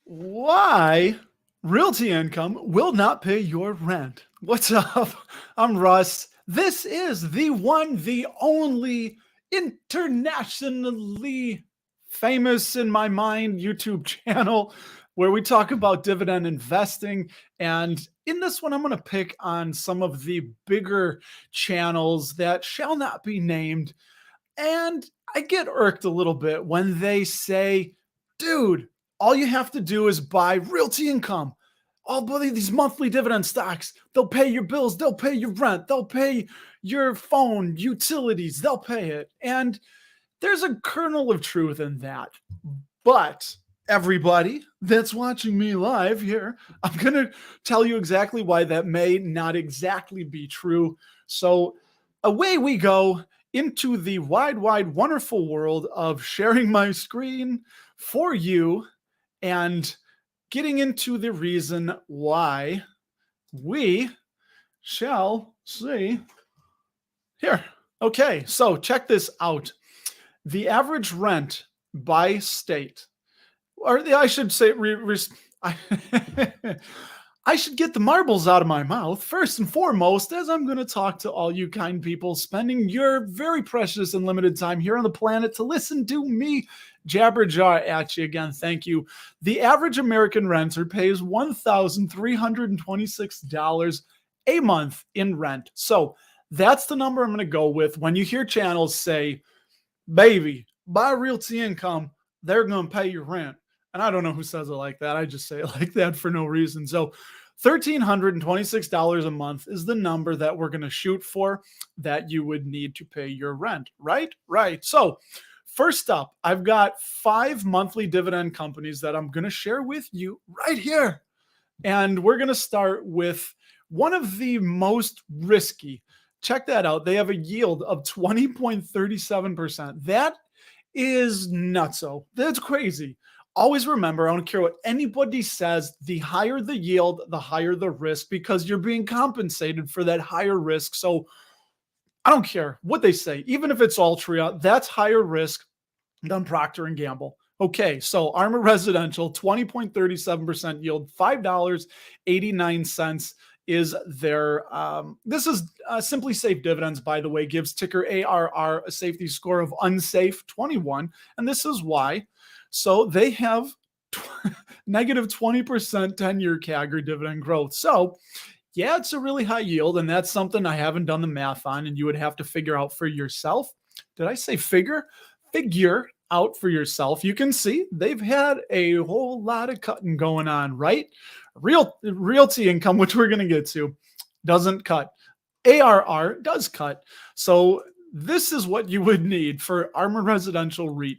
Why Realty Income will not pay your rent. What's up? I'm Russ. This is the one, the only internationally famous in my mind YouTube channel where we talk about dividend investing. And in this one, I'm going to pick on some of the bigger channels that shall not be named. And I get irked a little bit when they say, dude, all you have to do is buy Realty Income. All believe these monthly dividend stocks. They'll pay your bills, they'll pay your rent, they'll pay your phone, utilities, they'll pay it. And there's a kernel of truth in that. But everybody that's watching me live here, I'm going to tell you exactly why that may not exactly be true. So away we go into the wide, wonderful world of sharing my screen for you and getting into the reason why we shall see here. Okay, so check this out. The average rent by state, or I should say, I should get the marbles out of my mouth first and foremost, as I'm going to talk to all you kind people spending your very precious and limited time here on the planet to listen to me jabber jaw at you again. Thank you. The average American renter pays $1,326 a month in rent. So that's the number I'm going to go with when you hear channels say, baby, buy Realty Income, they're going to pay your rent. And I don't know who says it like that. I just say it like that for no reason. So $1,326 a month is the number that we're going to shoot for that you would need to pay your rent, right? Right. So first up, I've got 5 monthly dividend companies that I'm going to share with you right here. And we're going to start with one of the most risky. Check that out. They have a yield of 20.37%. That is nutso. That's crazy. Always remember, I don't care what anybody says, the higher the yield, the higher the risk, because you're being compensated for that higher risk. So I don't care what they say. Even if it's Altria, that's higher risk than Procter & Gamble. Okay, so Armor Residential, 20.37% yield, $5.89 is their, this is Simply Safe Dividends, by the way, gives ticker ARR a safety score of unsafe 21. And this is why. So they have negative 20% 10-year CAGR dividend growth. So yeah, it's a really high yield, and that's something I haven't done the math on, and you would have to figure out for yourself. Did I say figure? Figure out for yourself. You can see they've had a whole lot of cutting going on, right? Realty Income, which we're going to get to, doesn't cut. ARR does cut. So this is what you would need for Armor Residential REIT.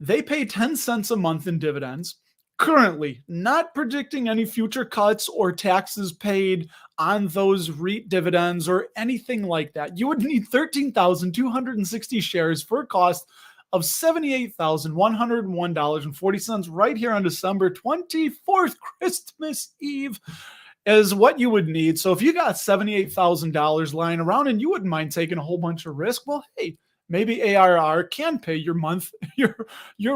They pay 10 cents a month in dividends. Currently, not predicting any future cuts or taxes paid on those REIT dividends or anything like that. You would need 13,260 shares for a cost of $78,101.40 right here on December 24th, Christmas Eve, is what you would need. So if you got $78,000 lying around and you wouldn't mind taking a whole bunch of risk, well, hey, maybe ARR can pay your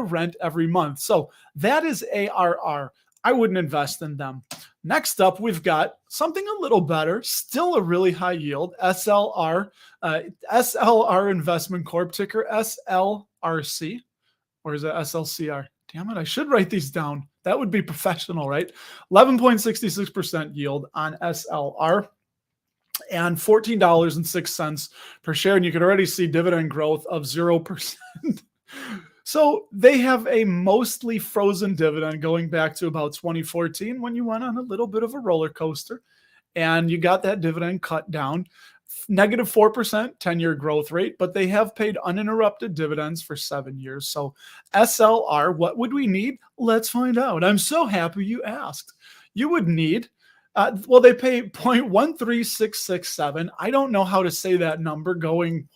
rent every month. So that is ARR. I wouldn't invest in them. Next up, we've got something a little better, still a really high yield, SLR Investment Corp, ticker SLRC, or is it SLCR? Damn it, I should write these down. That would be professional, right? 11.66% yield on SLR. And $14.06 per share. And you can already see dividend growth of 0%. So they have a mostly frozen dividend going back to about 2014 when you went on a little bit of a roller coaster and you got that dividend cut down. Negative 4% 10-year growth rate, but they have paid uninterrupted dividends for 7 years. So SLR, what would we need? Let's find out. I'm so happy you asked. You would need they pay 0.13667. I don't know how to say that number going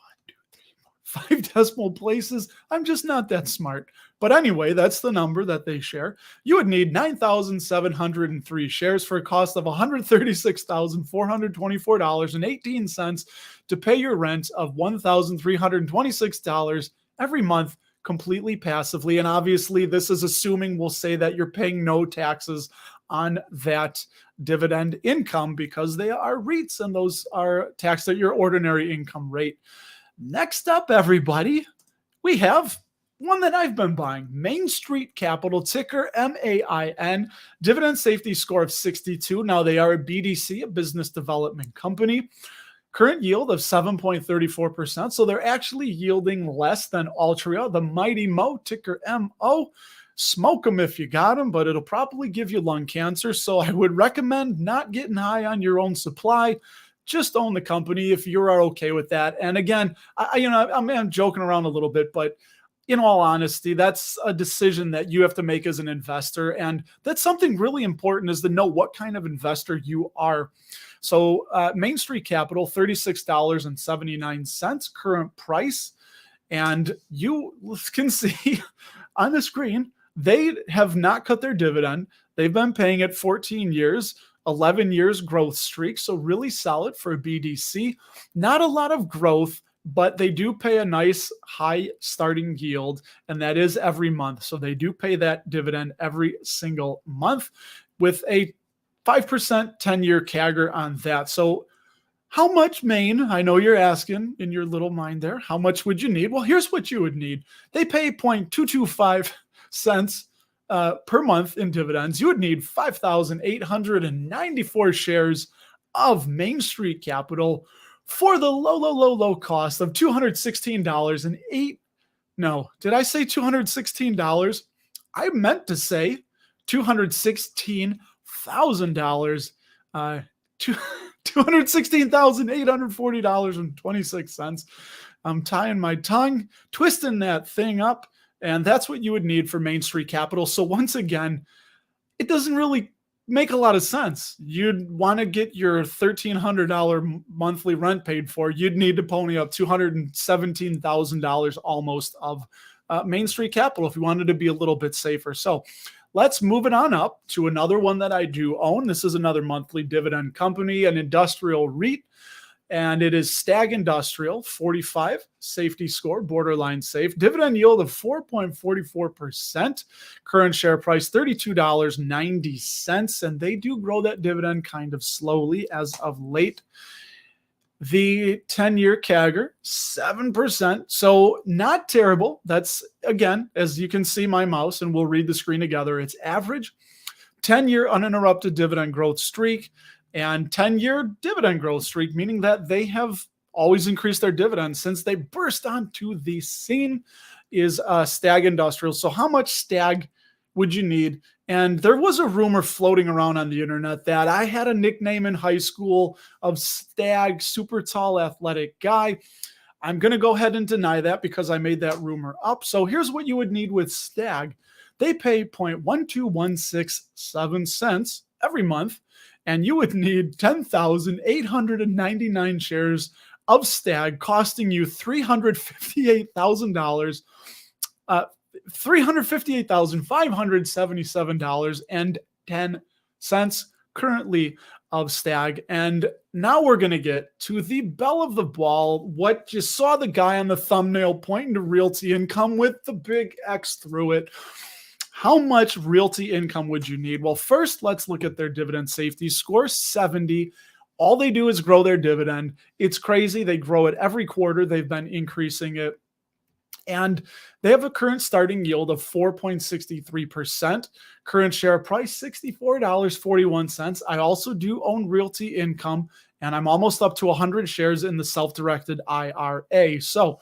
5 decimal places. I'm just not that smart. But anyway, that's the number that they share. You would need 9,703 shares for a cost of $136,424.18 to pay your rent of $1,326 every month completely passively. And obviously, this is assuming we'll say that you're paying no taxes on that dividend income because they are REITs and those are taxed at your ordinary income rate. Next up, everybody, we have one that I've been buying, Main Street Capital, ticker MAIN, dividend safety score of 62. Now they are a BDC, a business development company. Current yield of 7.34%. So they're actually yielding less than Altria, the mighty Mo, ticker MO. Smoke them if you got them, but it'll probably give you lung cancer. So I would recommend not getting high on your own supply. Just own the company if you're okay with that. And again, I'm joking around a little bit, but in all honesty, that's a decision that you have to make as an investor. And that's something really important, is to know what kind of investor you are. So Main Street Capital, $36.79 current price. And you can see on the screen, they have not cut their dividend. They've been paying it 14 years, 11 years growth streak. So really solid for a BDC. Not a lot of growth, but they do pay a nice high starting yield, and that is every month. So they do pay that dividend every single month with a 5% 10-year CAGR on that. So how much, Maine? I know you're asking in your little mind there, how much would you need? Well, here's what you would need. They pay 0.225 cents per month in dividends. You would need 5,894 shares of Main Street Capital for the low cost of $216.08. No, did I say $216? I meant to say $216,000. $216,840.26. I'm tying my tongue, twisting that thing up, and that's what you would need for Main Street Capital. So once again, it doesn't really make a lot of sense. You'd want to get your $1,300 monthly rent paid for. You'd need to pony up $217,000 almost of Main Street Capital if you wanted to be a little bit safer. So let's move it on up to another one that I do own. This is another monthly dividend company, an industrial REIT, and it is Stag Industrial, 45, safety score, borderline safe, dividend yield of 4.44%, current share price $32.90, and they do grow that dividend kind of slowly as of late. The 10-year CAGR, 7%. So not terrible. That's, again, as you can see my mouse, and we'll read the screen together, it's average 10-year uninterrupted dividend growth streak and 10-year dividend growth streak, meaning that they have always increased their dividends since they burst onto the scene, is Stag Industrial. So how much Stag would you need? And there was a rumor floating around on the internet that I had a nickname in high school of Stag, super tall athletic guy. I'm going to go ahead and deny that because I made that rumor up. So here's what you would need with Stag. They pay 0.12167 cents every month, and you would need 10,899 shares of Stag, costing you $358,000. $358,577.10 currently of Stag. And now we're going to get to the belle of the ball, what you saw the guy on the thumbnail pointing to Realty Income with the big X through it. How much Realty Income would you need? Well, first, let's look at their dividend safety score, 70. All they do is grow their dividend. It's crazy. They grow it every quarter. They've been increasing it. And they have a current starting yield of 4.63%. Current share price, $64.41. I also do own Realty Income, and I'm almost up to 100 shares in the self-directed IRA. So,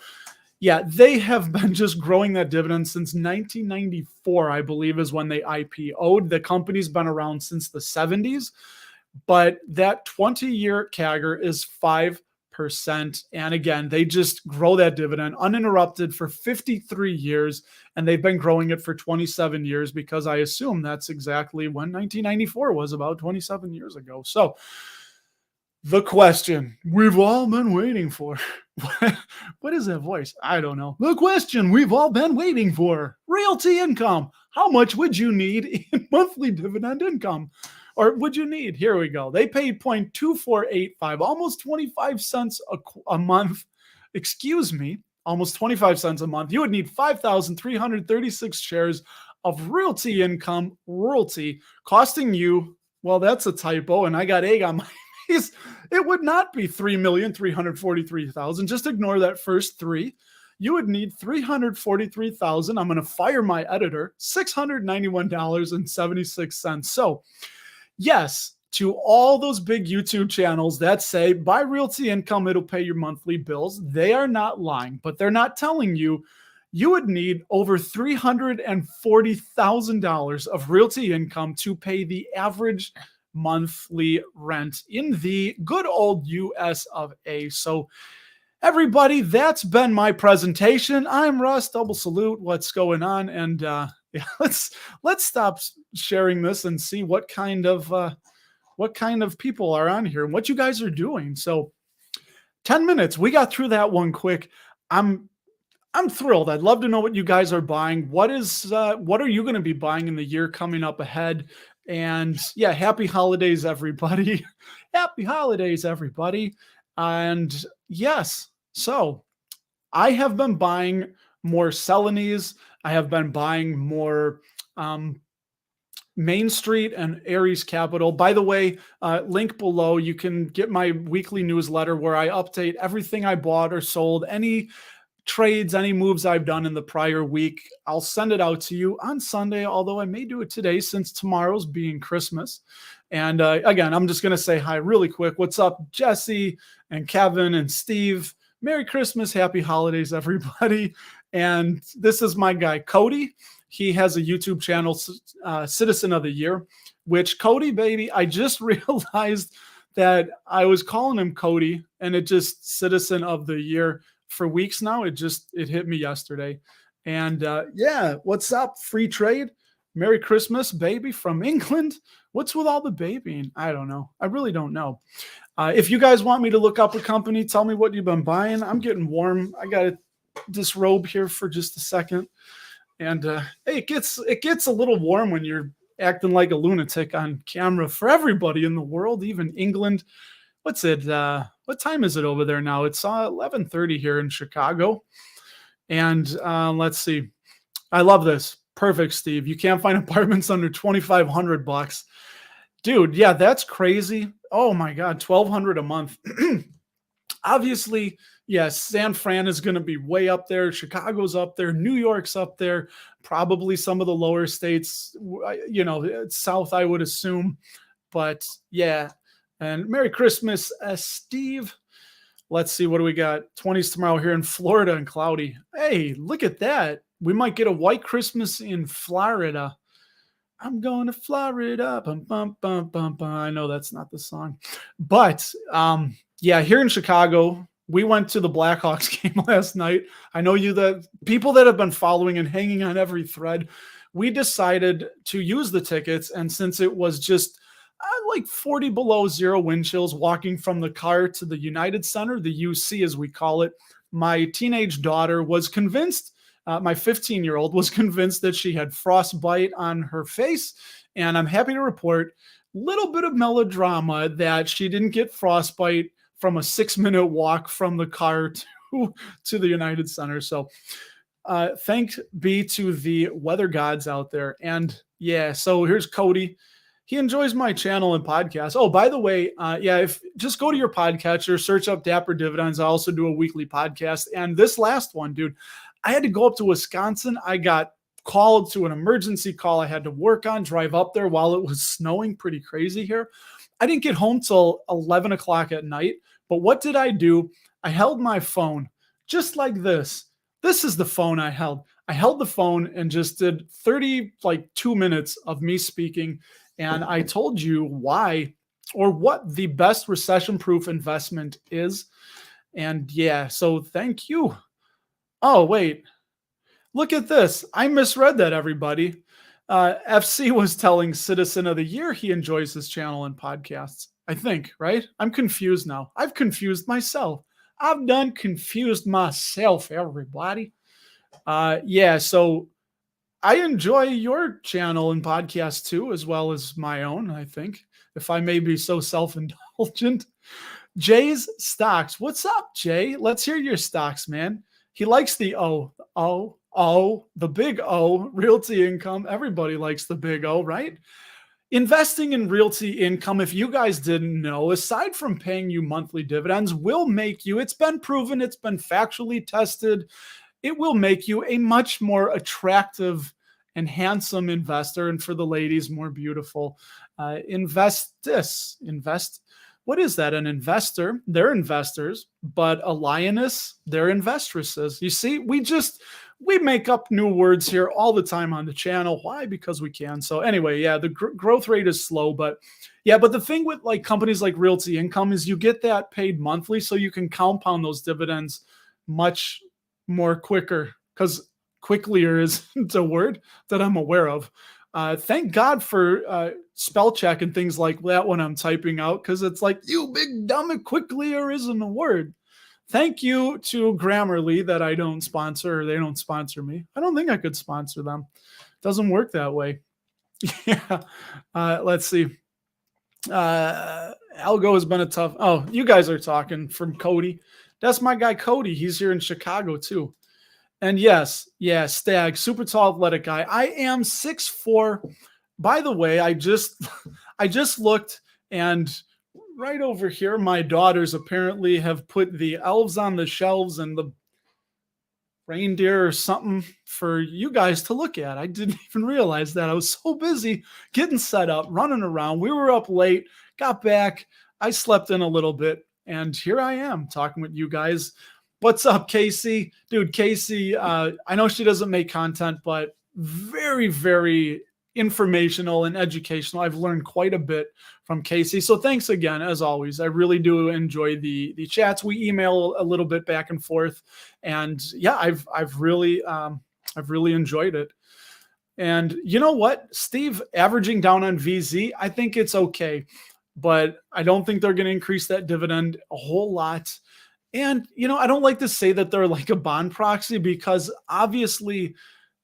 yeah, they have been just growing that dividend since 1994, I believe, is when they IPO'd. The company's been around since the 70s, but that 20-year CAGR is 5%. And again, they just grow that dividend uninterrupted for 53 years, and they've been growing it for 27 years because I assume that's exactly when 1994 was, about 27 years ago. So the question we've all been waiting for. What is that voice? I don't know. The question we've all been waiting for. Realty Income. How much would you need in monthly dividend income? Or would you need? Here we go. They pay 0.2485, almost 25 cents a month. Excuse me. almost 25 cents a month, you would need 5,336 shares of Realty Income, Realty, costing you, well, that's a typo, and I got egg on my face. It would not be 3,343,000. Just ignore that first three. You would need 343,000. I'm going to fire my editor, $691.76. So, yes, to all those big YouTube channels that say buy Realty Income, it'll pay your monthly bills, they are not lying, but they're not telling you you would need over $340,000 of Realty Income to pay the average monthly rent in the good old US of A. So, everybody, that's been my presentation. I'm Russ. Double salute. What's going on? And yeah, let's stop sharing this and see what kind of people are on here and what you guys are doing. So, 10 minutes. We got through that one quick. I'm thrilled. I'd love to know what you guys are buying. What are you going to be buying in the year coming up ahead? And yeah, happy holidays, everybody. Happy holidays, everybody. And yes, so I have been buying more Celanese. I have been buying more Main Street and Aries Capital. By the way, link below, you can get my weekly newsletter where I update everything I bought or sold, any trades, any moves I've done in the prior week. I'll send it out to you on Sunday, although I may do it today since tomorrow's being Christmas. And again, I'm just going to say hi really quick. What's up, Jesse and Kevin and Steve? Merry Christmas. Happy holidays, everybody. And this is my guy, Cody. He has a YouTube channel, Citizen of the Year, which Cody, baby, I just realized that I was calling him Cody and it just Citizen of the Year for weeks now. It hit me yesterday. And yeah, what's up? Free trade. Merry Christmas, baby, from England. What's with all the babying? I don't know. I really don't know. If you guys want me to look up a company, tell me what you've been buying. I'm getting warm. I got to disrobe here for just a second. And hey, it gets a little warm when you're acting like a lunatic on camera for everybody in the world, even England. What's it? What time is it over there now? It's 11:30 here in Chicago. And let's see. I love this. Perfect, Steve. You can't find apartments under $2,500. Dude, yeah, that's crazy. Oh my God, $1,200 a month. Obviously, yes, San Fran is going to be way up there. Chicago's up there. New York's up there. Probably some of the lower states, south, I would assume. But yeah, and Merry Christmas, Steve. Let's see, what do we got? 20s tomorrow here in Florida and cloudy. Hey, look at that. We might get a white Christmas in Florida. I'm going to Florida. Bum, bum, bum, bum, bum. I know that's not the song. But yeah, here in Chicago, we went to the Blackhawks game last night. I know the people that have been following and hanging on every thread, we decided to use the tickets. And since it was just like 40 below zero wind chills walking from the car to the United Center, the UC as we call it, my teenage daughter was convinced, my 15-year-old was convinced that she had frostbite on her face. And I'm happy to report a little bit of melodrama that she didn't get frostbite from a 6-minute walk from the car to the United Center. So thanks be to the weather gods out there. And yeah, so here's Cody. He enjoys my channel and podcast. Oh, by the way, if just go to your podcatcher, search up Dapper Dividends. I also do a weekly podcast. And this last one, dude, I had to go up to Wisconsin. I got called to an emergency call I had to work on, drive up there while it was snowing pretty crazy here. I didn't get home till 11 o'clock at night. But what did I do? I held my phone just like this. This is the phone I held. I held the phone and just did 2 minutes of me speaking. And I told you why or what the best recession-proof investment is. And yeah, so thank you. Oh, wait. Look at this. I misread that, everybody. FC was telling Citizen of the Year he enjoys his channel and podcasts. I think, right? I'm confused now. I've confused myself. I've done confused myself, everybody. Yeah, so I enjoy your channel and podcast too, as well as my own, I think, if I may be so self-indulgent. Jay's Stocks. What's up, Jay? Let's hear your stocks, man. He likes the the big O, Realty Income. Everybody likes the big O, right? Investing in Realty Income, if you guys didn't know, aside from paying you monthly dividends, will make you, it's been proven, it's been factually tested, it will make you a much more attractive and handsome investor. And for the ladies, more beautiful. Invest. What is that? An investor, they're investors, but a lioness, they're investresses. You see, we make up new words here all the time on the channel. Why? Because we can. So anyway, yeah, the growth rate is slow, but yeah, but the thing with like companies like Realty Income is you get that paid monthly, so you can compound those dividends much more quicker, because quicklier isn't a word that I'm aware of. Thank God for spell check and things like that when I'm typing out, because it's like, you big dumb, quicklier isn't a word. Thank you to Grammarly that I don't sponsor, or they don't sponsor me. I don't think I could sponsor them. It doesn't work that way. Yeah. Let's see. Algo has been a tough. Oh, you guys are talking from Cody. That's my guy Cody. He's here in Chicago too. And yes, yeah, Stag, super tall, athletic guy. I am 6'4". By the way, I just looked, and right over here, my daughters apparently have put the elves on the shelves and the reindeer or something for you guys to look at. I didn't even realize that. I was so busy getting set up, running around. We were up late, got back. I slept in a little bit, and here I am talking with you guys. What's up, Casey? Dude, Casey, I know she doesn't make content, but very, very informational and educational. I've learned quite a bit from Casey. So thanks again, as always. I really do enjoy the chats. We email a little bit back and forth. And yeah, I've really enjoyed it. And you know what, Steve, averaging down on VZ, I think it's okay. But I don't think they're going to increase that dividend a whole lot. And, you know, I don't like to say that they're like a bond proxy, because obviously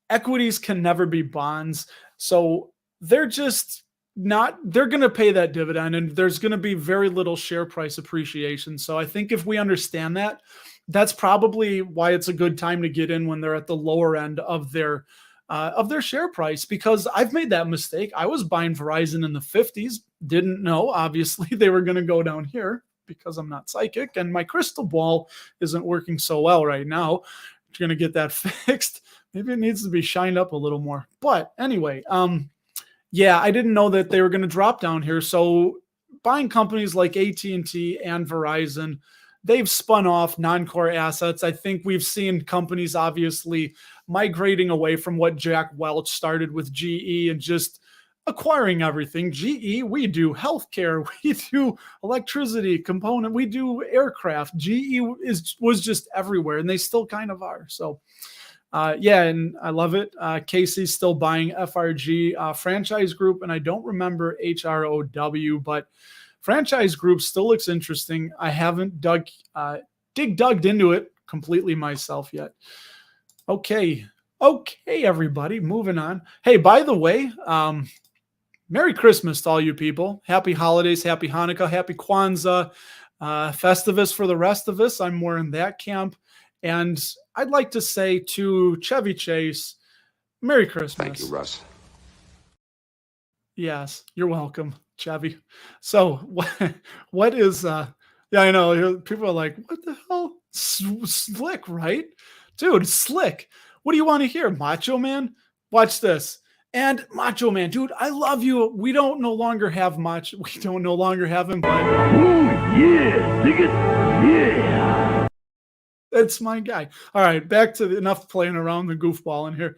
equities can never be bonds. So they're just not, they're going to pay that dividend, and there's going to be very little share price appreciation. So I think if we understand that, that's probably why it's a good time to get in when they're at the lower end of their share price, because I've made that mistake. I was buying Verizon in the 50s, didn't know, obviously, they were going to go down here, because I'm not psychic and my crystal ball isn't working so well right now. You're going to get that fixed. Maybe it needs to be shined up a little more. But anyway, yeah, I didn't know that they were going to drop down here. So buying companies like AT&T and Verizon, they've spun off non-core assets. I think we've seen companies obviously migrating away from what Jack Welch started with GE and just acquiring everything. GE, we do healthcare, we do electricity component, we do aircraft. GE was just everywhere, and they still kind of are. So yeah, and I love it. Casey's still buying FRG franchise group, and I don't remember HROW, but franchise group still looks interesting. I haven't dug into it completely myself yet. Okay, everybody, moving on. Hey, by the way, Merry Christmas to all you people. Happy holidays, happy Hanukkah, happy Kwanzaa, Festivus for the rest of us. I'm more in that camp. And I'd like to say to Chevy Chase, Merry Christmas. Thank you, Russ. Yes, you're welcome, Chevy. So what is, yeah, I know people are like, what the hell? Slick, right? Dude, slick. What do you want to hear? Macho Man? Watch this. And Macho Man, dude, I love you. We don't no longer have him, but oh yeah, dig it, yeah. That's my guy. All right, back to enough playing around the goofball in here.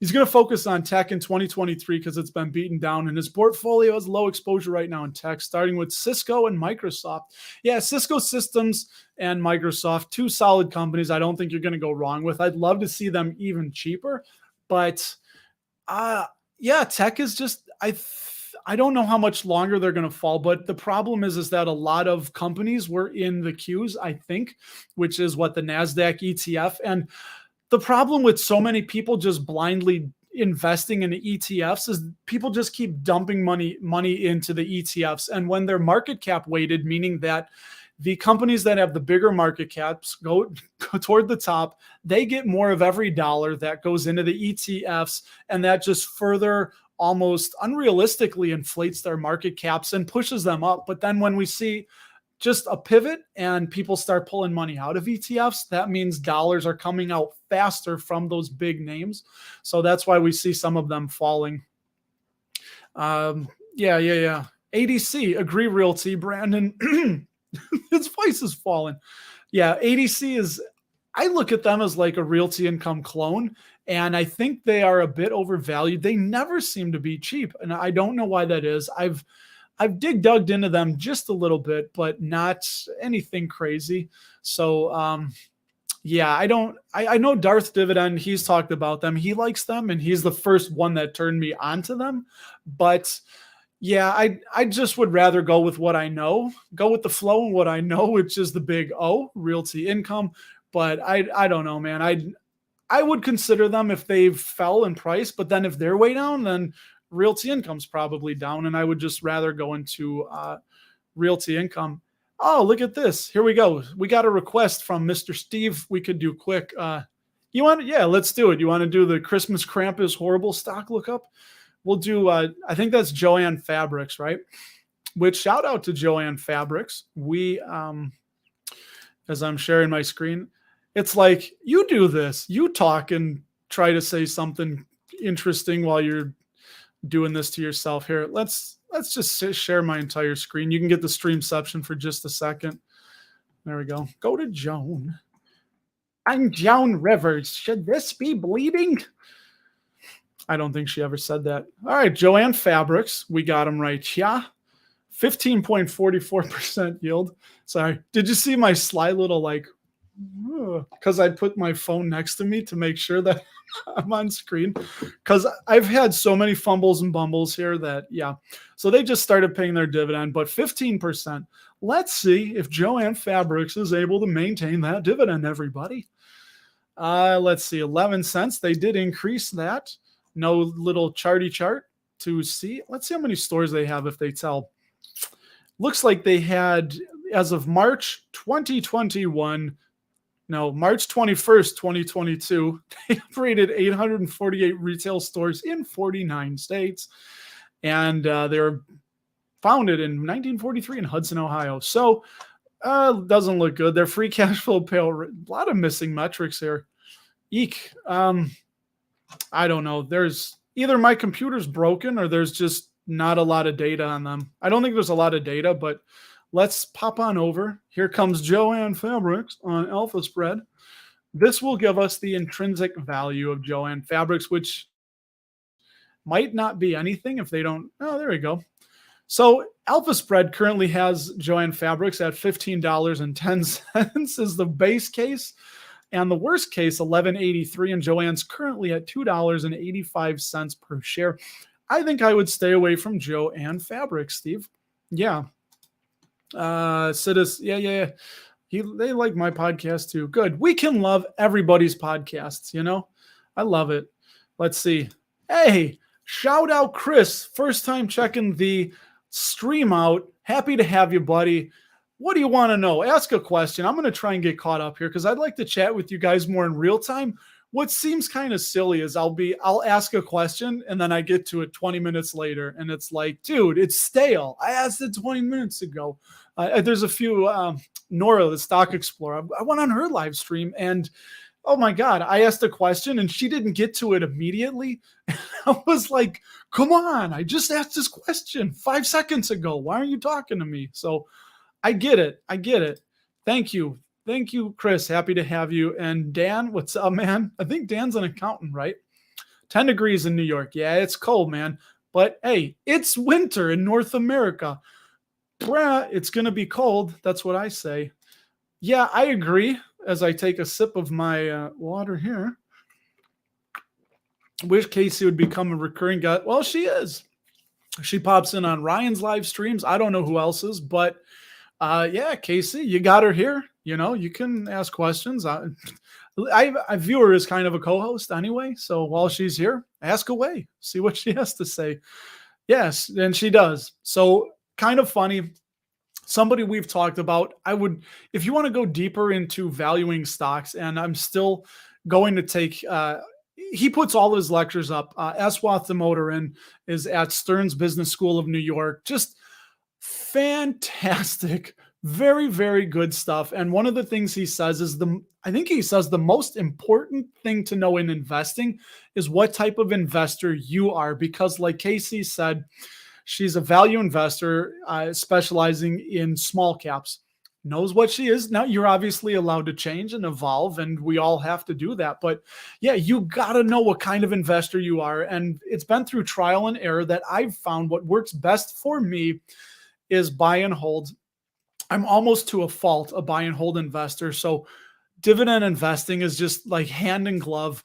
He's going to focus on tech in 2023 because it's been beaten down, and his portfolio has low exposure right now in tech, starting with Cisco and Microsoft. Yeah, Cisco Systems and Microsoft, two solid companies I don't think you're going to go wrong with. I'd love to see them even cheaper, but yeah, tech is just, I don't know how much longer they're going to fall, but the problem is that a lot of companies were in the queues, I think, which is what the NASDAQ ETF. And the problem with so many people just blindly investing in the ETFs is people just keep dumping money into the ETFs. And when they're market cap weighted, meaning that the companies that have the bigger market caps go toward the top. They get more of every dollar that goes into the ETFs, and that just further almost unrealistically inflates their market caps and pushes them up. But then when we see just a pivot and people start pulling money out of ETFs, that means dollars are coming out faster from those big names. So that's why we see some of them falling. Yeah. ADC, agree, Realty, Brandon. His voice is falling. Yeah, ADC is, I look at them as like a Realty Income clone, and I think they are a bit overvalued. They never seem to be cheap, and I don't know why that is. I've dug into them just a little bit, but not anything crazy. So yeah, I know Darth Dividend, he's talked about them. He likes them, and he's the first one that turned me onto them. But yeah, I just would rather go with what I know, go with the flow and what I know, which is the big O, Realty Income. But I don't know, man. I would consider them if they fell in price, but then if they're way down, then Realty Income's probably down, and I would just rather go into Realty Income. Oh, look at this. Here we go. We got a request from Mr. Steve. We could do quick. You want? Yeah, let's do it. You want to do the Christmas Krampus horrible stock lookup? We'll do, I think that's Joann Fabrics, right? Which, shout out to Joann Fabrics. We, as I'm sharing my screen, it's like, you do this. You talk and try to say something interesting while you're doing this to yourself here. Let's just share my entire screen. You can get the streamception for just a second. There we go. Go to Joan. I'm Joan Rivers. Should this be bleeding? I don't think she ever said that. All right, Joann Fabrics. We got them right. Yeah. 15.44% yield. Sorry. Did you see my sly little like, because I put my phone next to me to make sure that I'm on screen, because I've had so many fumbles and bumbles here that, yeah. So they just started paying their dividend, but 15%. Let's see if Joann Fabrics is able to maintain that dividend, everybody. Let's see, 11 cents. They did increase that. No little charty chart to see. Let's see how many stores they have if they tell. Looks like they had, as of March 2021, no, March 21st, 2022, they operated 848 retail stores in 49 states. And they were founded in 1943 in Hudson, Ohio. So doesn't look good. Their free cash flow payout, a lot of missing metrics here. Eek. I don't know. There's either my computer's broken or there's just not a lot of data on them. I don't think there's a lot of data, but let's pop on over. Here comes Joann Fabrics on Alpha Spread. This will give us the intrinsic value of Joann Fabrics, which might not be anything if they don't. Oh, there we go. So Alpha Spread currently has Joann Fabrics at $15.10 is the base case. And the worst case, $11.83, and Joann's currently at $2.85 per share. I think I would stay away from Joann Fabrics, Steve. Yeah. Citizen, yeah. They like my podcast too. Good. We can love everybody's podcasts, you know? I love it. Let's see. Hey, shout out Chris. First time checking the stream out. Happy to have you, buddy. What do you want to know? Ask a question. I'm going to try and get caught up here because I'd like to chat with you guys more in real time. What seems kind of silly is I'll ask a question and then I get to it 20 minutes later and it's like, dude, it's stale. I asked it 20 minutes ago. There's a few, Nora, the Stock Explorer. I went on her live stream and oh my God, I asked a question and she didn't get to it immediately. I was like, come on, I just asked this question 5 seconds ago. Why aren't you talking to me? So I get it. Thank you, Chris. Happy to have you. And Dan, what's up, man? I think Dan's an accountant, right? 10 degrees in New York. Yeah, it's cold, man. But hey, it's winter in North America. Bruh, it's going to be cold. That's what I say. Yeah, I agree. As I take a sip of my water here. Wish Casey would become a recurring guest. Well, she is. She pops in on Ryan's live streams. I don't know who else is, but yeah, Casey, you got her here. You know, you can ask questions. I view her as kind of a co-host anyway. So while she's here, ask away, see what she has to say. Yes, and she does. So kind of funny. somebody we've talked about. I would, if you want to go deeper into valuing stocks, and I'm still going to take, he puts all his lectures up. Aswath Damodaran is at Stern's Business School of New York. Just fantastic, very, very good stuff. And one of the things he says is I think he says the most important thing to know in investing is what type of investor you are. Because, like Casey said, she's a value investor specializing in small caps. Knows what she is. Now, you're obviously allowed to change and evolve, and we all have to do that. But yeah, you got to know what kind of investor you are. And it's been through trial and error that I've found what works best for me is buy and hold. I'm almost to a fault a buy and hold investor. So dividend investing is just like hand in glove,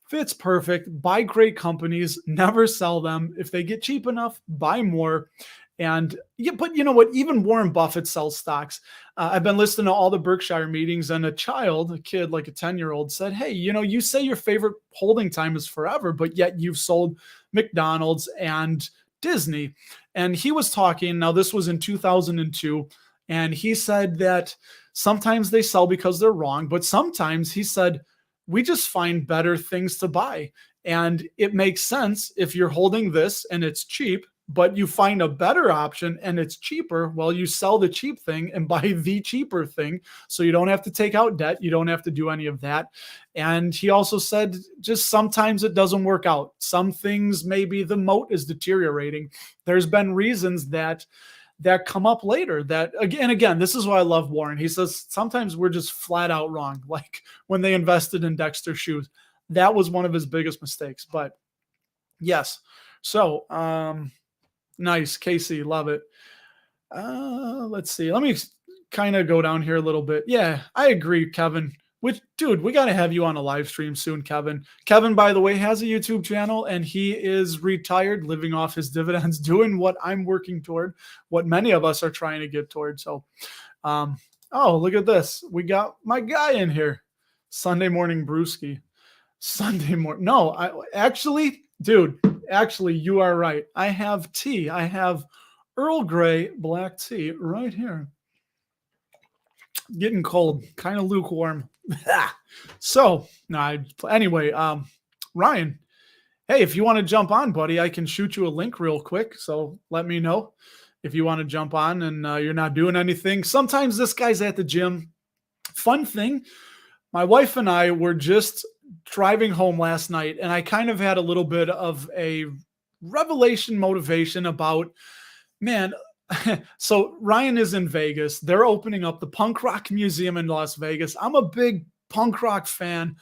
fits perfect. Buy great companies, never sell them. If they get cheap enough, buy more. And yeah, but you know what? Even Warren Buffett sells stocks. I've been listening to all the Berkshire meetings, and a kid, like a 10-year-old, said, "Hey, you say your favorite holding time is forever, but yet you've sold McDonald's and Disney." And he was talking, now this was in 2002, and he said that sometimes they sell because they're wrong, but sometimes he said, we just find better things to buy. And it makes sense if you're holding this and it's cheap, but you find a better option and it's cheaper. Well, you sell the cheap thing and buy the cheaper thing. So you don't have to take out debt. You don't have to do any of that. And he also said, just sometimes it doesn't work out. Some things, maybe the moat is deteriorating. There's been reasons that come up later that again, this is why I love Warren. He says, sometimes we're just flat out wrong. Like when they invested in Dexter shoes, that was one of his biggest mistakes. But yes. So, nice, Casey, love it. Let's see. Let me kind of go down here a little bit. Yeah, I agree, Kevin. Which, dude, we got to have you on a live stream soon, Kevin. Kevin, by the way, has a YouTube channel, and he is retired, living off his dividends, doing what I'm working toward, what many of us are trying to get toward. So, oh, look at this. We got my guy in here. Sunday morning brewski. Sunday morning. No, dude, you are right. I have tea. I have Earl Grey black tea right here. Getting cold, kind of lukewarm. So, anyway, Ryan, hey, if you want to jump on, buddy, I can shoot you a link real quick. So let me know if you want to jump on and you're not doing anything. Sometimes this guy's at the gym. Fun thing, my wife and I were just driving home last night, and I kind of had a little bit of a revelation motivation about, man, so Ryan is in Vegas. They're opening up the Punk Rock Museum in Las Vegas. I'm a big punk rock fan.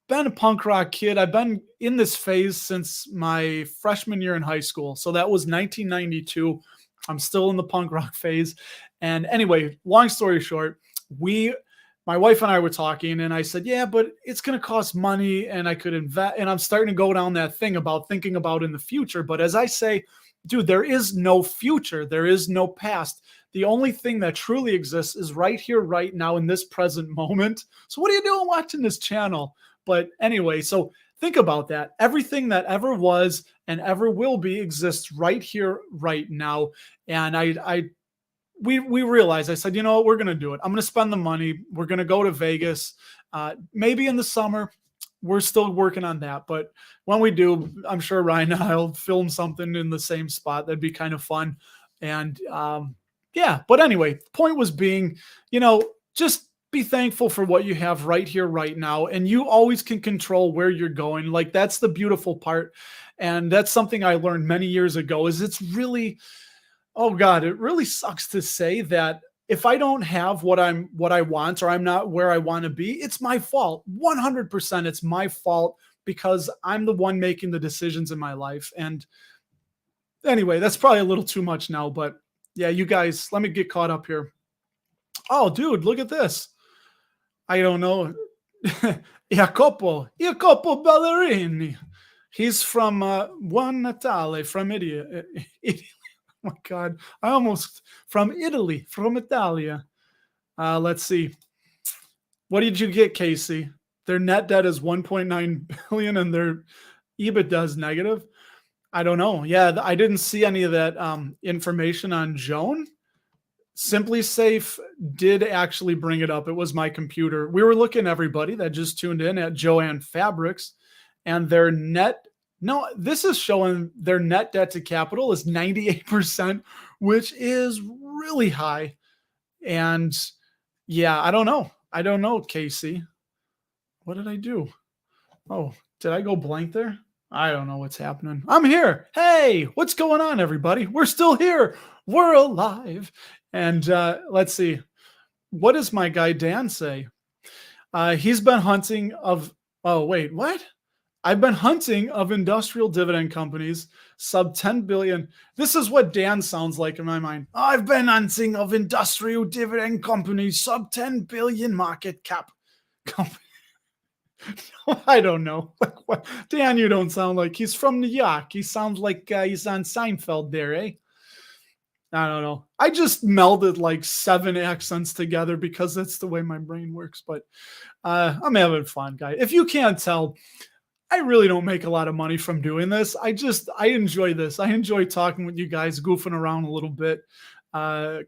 Been a punk rock kid. I've been in this phase since my freshman year in high school. So that was 1992. I'm still in the punk rock phase. And anyway, long story short, my wife and I were talking, and I said, yeah, but it's going to cost money and I could invest. And I'm starting to go down that thing about thinking about in the future. But as I say, dude, there is no future. There is no past. The only thing that truly exists is right here, right now, in this present moment. So what are you doing watching this channel? But anyway, so think about that. Everything that ever was and ever will be exists right here, right now. And we realized, I said, you know what, we're going to do it. I'm going to spend the money. We're going to go to Vegas, maybe in the summer. We're still working on that. But when we do, I'm sure Ryan and I'll film something in the same spot. That'd be kind of fun. And yeah, but anyway, the point was being, just be thankful for what you have right here, right now. And you always can control where you're going. Like, that's the beautiful part. And that's something I learned many years ago, is it's really, oh God, it really sucks to say that if I don't have what I want, or I'm not where I want to be, it's my fault. 100% it's my fault, because I'm the one making the decisions in my life. And anyway, that's probably a little too much now, but yeah, you guys, let me get caught up here. Oh, dude, look at this. I don't know. Jacopo Ballerini. He's from Buon Natale, from Italy. Oh my God, from Italy, from Italia. Let's see. What did you get, Casey? Their net debt is 1.9 billion and their EBITDA is negative. I don't know. Yeah, I didn't see any of that information on Joan. Simply Safe did actually bring it up. It was my computer. We were looking, everybody that just tuned in, at Joann Fabrics, and their net. No, this is showing their net debt to capital is 98%, which is really high. And yeah, I don't know. I don't know, Casey. What did I do? Oh, did I go blank there? I don't know what's happening. I'm here. Hey, what's going on, everybody? We're still here. We're alive. And let's see. What does my guy Dan say? He's been hunting of. Oh, wait, what? I've been hunting of industrial dividend companies sub 10 billion. This is what Dan sounds like in my mind. I've been hunting of industrial dividend companies sub 10 billion market cap companies. I don't know. Dan, you don't sound like he's from New York. He sounds like he's on Seinfeld there, eh? I don't know. I just melded like 7 accents together because that's the way my brain works. But I'm having fun, guys. If you can't tell, I really don't make a lot of money from doing this. I enjoy this. I enjoy talking with you guys, goofing around a little bit.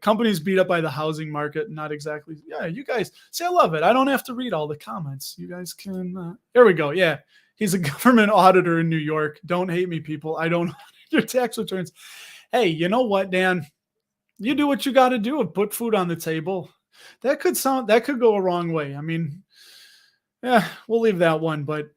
Companies beat up by the housing market. Not exactly. Yeah, you guys see, I love it. I don't have to read all the comments. You guys can. There we go. Yeah, he's a government auditor in New York. Don't hate me, people. I don't audit your tax returns. Hey, you know what, Dan? You do what you got to do and put food on the table. That could go a wrong way. I mean, yeah, we'll leave that one. But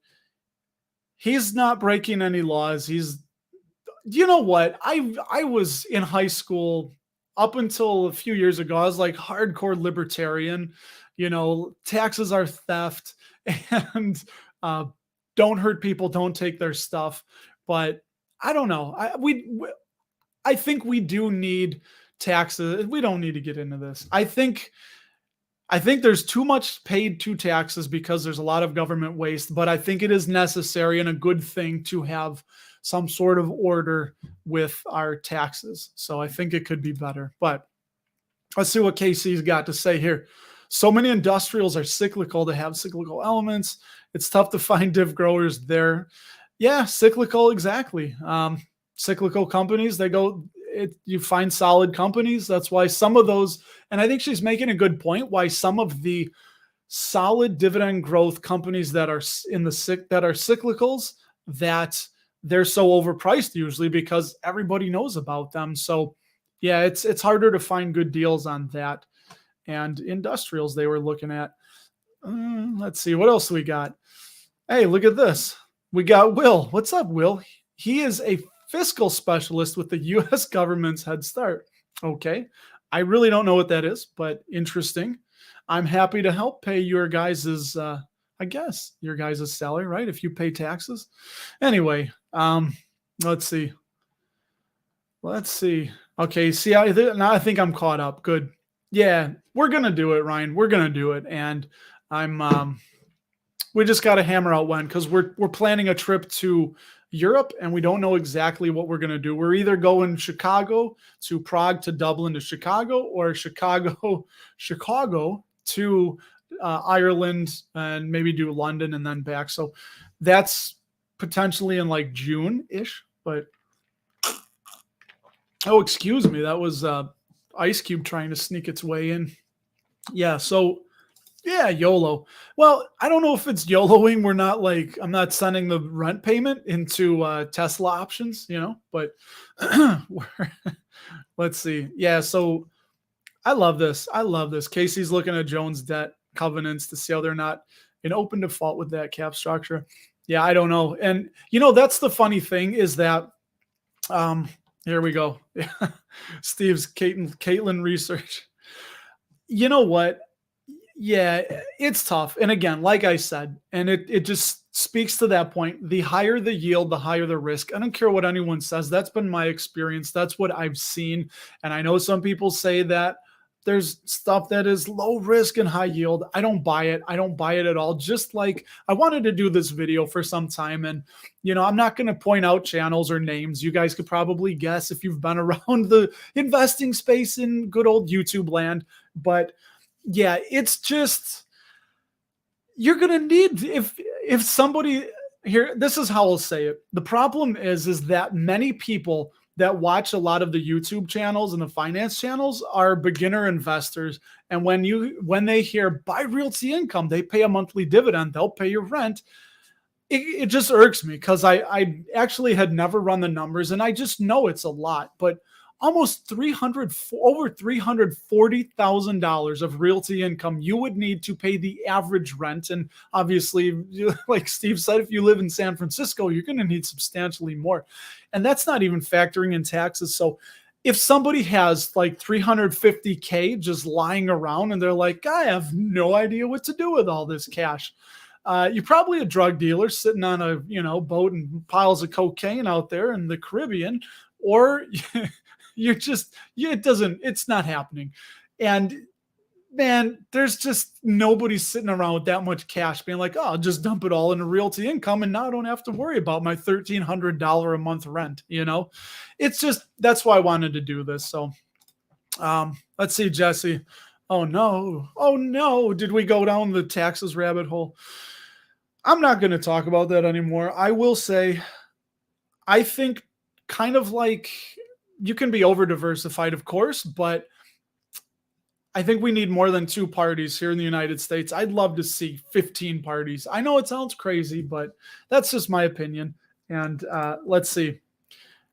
he's not breaking any laws. You know what? I was in high school up until a few years ago. I was like hardcore libertarian. You know, taxes are theft, and don't hurt people, don't take their stuff. But I don't know. I think we do need taxes. We don't need to get into this. I think there's too much paid to taxes because there's a lot of government waste, but I think it is necessary and a good thing to have some sort of order with our taxes. So I think it could be better. But let's see what Casey's got to say here. So many industrials are cyclical to have cyclical elements. It's tough to find div growers there. Yeah, cyclical, exactly. Cyclical companies, you find solid companies. That's why some of those, and I think she's making a good point, why some of the solid dividend growth companies that are cyclicals, that they're so overpriced usually because everybody knows about them. So yeah, it's harder to find good deals on that. And industrials they were looking at. Let's see, what else we got? Hey, look at this. We got Will. What's up, Will? He is a fiscal specialist with the U.S. government's Head Start. Okay. I really don't know what that is, but interesting. I'm happy to help pay your guys's, I guess, your guys' salary, right? If you pay taxes. Anyway, let's see. Okay, see, now I think I'm caught up. Good. Yeah, we're going to do it, Ryan. We're going to do it. And we just got to hammer out when, because we're planning a trip to Europe and we don't know exactly what we're going to do. We're either going Chicago to Prague to Dublin to Chicago, or Chicago to Ireland and maybe do London and then back. So that's potentially in like June-ish, but oh, excuse me. That was Ice Cube trying to sneak its way in. Yeah. So yeah, YOLO. Well, I don't know if it's YOLOing. I'm not sending the rent payment into Tesla options, but let's see. Yeah. So I love this. Casey's looking at Jones debt covenants to see how they're not in open default with that cap structure. Yeah, I don't know. And that's the funny thing is that, here we go. Steve's Caitlin research. You know what? Yeah, it's tough. And again, like I said, and it just speaks to that point. The higher the yield, the higher the risk. I don't care what anyone says. That's been my experience. That's what I've seen. And I know some people say that there's stuff that is low risk and high yield. I don't buy it. I don't buy it at all. Just like I wanted to do this video for some time. And, I'm not going to point out channels or names. You guys could probably guess if you've been around the investing space in good old YouTube land. But yeah, it's just, you're going to need, if somebody here, this is how I'll say it. The problem is that many people that watch a lot of the YouTube channels and the finance channels are beginner investors. And when they hear buy Realty Income, they pay a monthly dividend, they'll pay your rent. It just irks me because I actually had never run the numbers and I just know it's a lot, but almost over $340,000 of realty income you would need to pay the average rent. And obviously, like Steve said, if you live in San Francisco, you're going to need substantially more. And that's not even factoring in taxes. So if somebody has like 350K just lying around and they're like, I have no idea what to do with all this cash. You're probably a drug dealer sitting on a boat and piles of cocaine out there in the Caribbean, or it's not happening. And man, there's just nobody sitting around with that much cash being like, oh, I'll just dump it all into Realty Income and now I don't have to worry about my $1,300 a month rent. It's just, that's why I wanted to do this. So let's see, Jesse. Oh no. Did we go down the taxes rabbit hole? I'm not going to talk about that anymore. I will say, I think kind of like you can be over diversified, of course, but I think we need more than 2 parties here in the United States. I'd love to see 15 parties. I know it sounds crazy, but that's just my opinion. And let's see.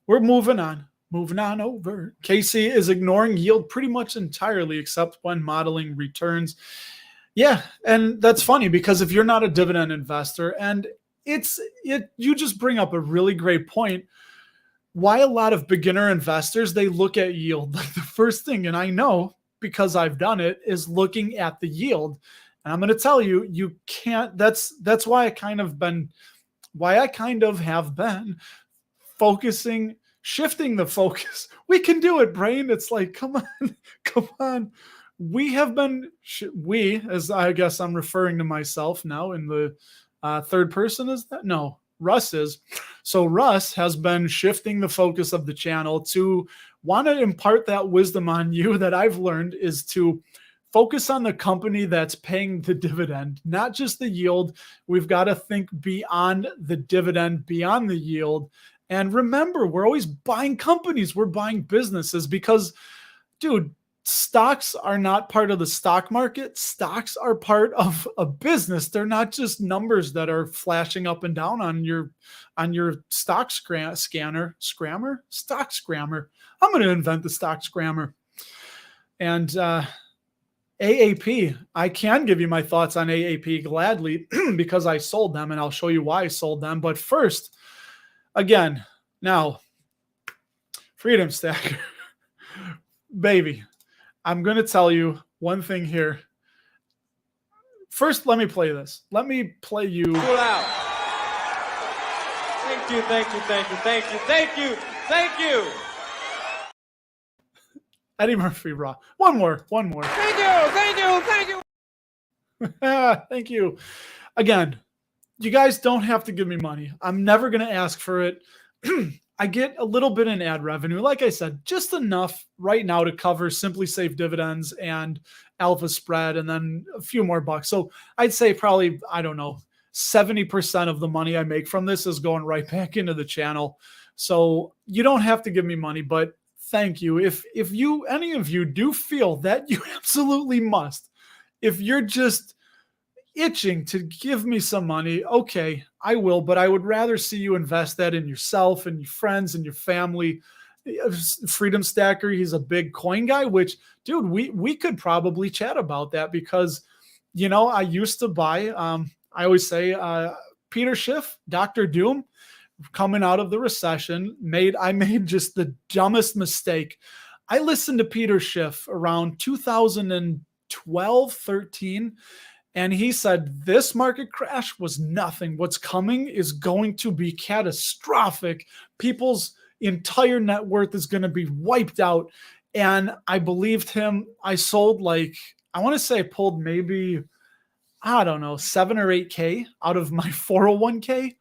We're moving on. Moving on over. Casey is ignoring yield pretty much entirely, except when modeling returns. Yeah, and that's funny because if you're not a dividend investor, and you just bring up a really great point. Why a lot of beginner investors, they look at yield like the first thing, and I know because I've done it, is looking at the yield. And I'm going to tell you, you can't. That's why I kind of have been focusing. Shifting the focus. We can do it, brain. It's like, come on. We have been, as I guess I'm referring to myself now in the third person, is that? No, Russ is. So Russ has been shifting the focus of the channel to want to impart that wisdom on you that I've learned is to focus on the company that's paying the dividend, not just the yield. We've got to think beyond the dividend, beyond the yield. And remember, we're always buying companies. We're buying businesses because, dude, stocks are not part of the stock market. Stocks are part of a business. They're not just numbers that are flashing up and down on your stock scammer. I'm going to invent the stock scammer. And AAP, I can give you my thoughts on AAP gladly because I sold them, and I'll show you why I sold them. But first, again, now, Freedom Stacker, baby, I'm going to tell you one thing here. First, let me play this. Let me play you. Pull out. Thank you. Eddie Murphy Raw. One more. Thank you. Thank you. Again, you guys don't have to give me money. I'm never going to ask for it. I get a little bit in ad revenue. Like I said, just enough right now to cover Simply Safe dividends and Alpha Spread, and then a few more bucks. So I'd say probably, 70% of the money I make from this is going right back into the channel. So you don't have to give me money, but thank you. If any of you do feel that you absolutely must, if you're just itching to give me some money, okay, I will, but I would rather see you invest that in yourself and your friends and your family. Freedom Stacker, he's a big coin guy, which, dude, we could probably chat about that because, I used to buy, I always say, Peter Schiff, Dr. Doom, coming out of the recession, I made just the dumbest mistake. I listened to Peter Schiff around 2012, 13, and he said, this market crash was nothing. What's coming is going to be catastrophic. People's entire net worth is going to be wiped out. And I believed him. I sold I want to say I pulled maybe, 7 or 8K out of my 401k,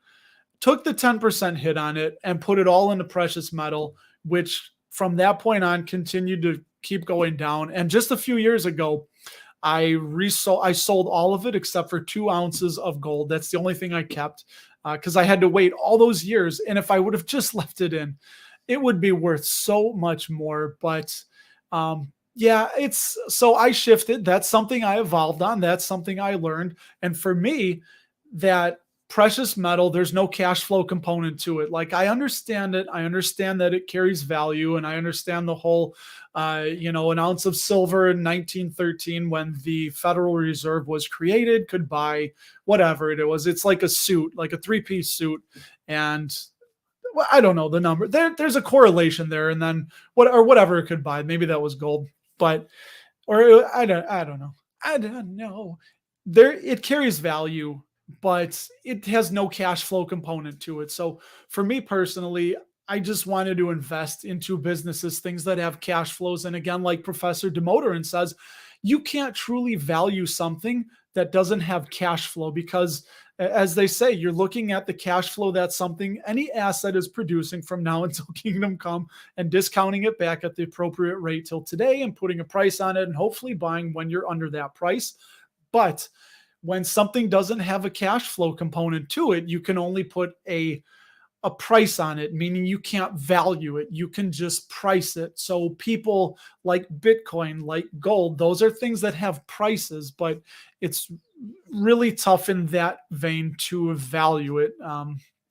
took the 10% hit on it and put it all into precious metal, which from that point on continued to keep going down. And just a few years ago, I sold all of it except for 2 ounces of gold. That's the only thing I kept because I had to wait all those years. And if I would have just left it in, it would be worth so much more. But yeah, it's so I shifted. That's something I evolved on. That's something I learned. And for me, that precious metal, there's no cash flow component to it. Like I understand it. I understand that it carries value, and I understand the whole, an ounce of silver in 1913 when the Federal Reserve was created could buy whatever it was. It's like a suit, like a three-piece suit, and well, I don't know the number. There's a correlation there, and then whatever it could buy. Maybe that was gold, but or I don't know. I don't know. There it carries value, but it has no cash flow component to it. So for me personally, I just wanted to invest into businesses, things that have cash flows. And again, like Professor Demoteran says, you can't truly value something that doesn't have cash flow because as they say, you're looking at the cash flow that something, any asset is producing from now until kingdom come and discounting it back at the appropriate rate till today and putting a price on it and hopefully buying when you're under that price. But when something doesn't have a cash flow component to it, you can only put a price on it, meaning you can't value it. You can just price it. So people like Bitcoin, like gold, those are things that have prices, but it's really tough in that vein to value it.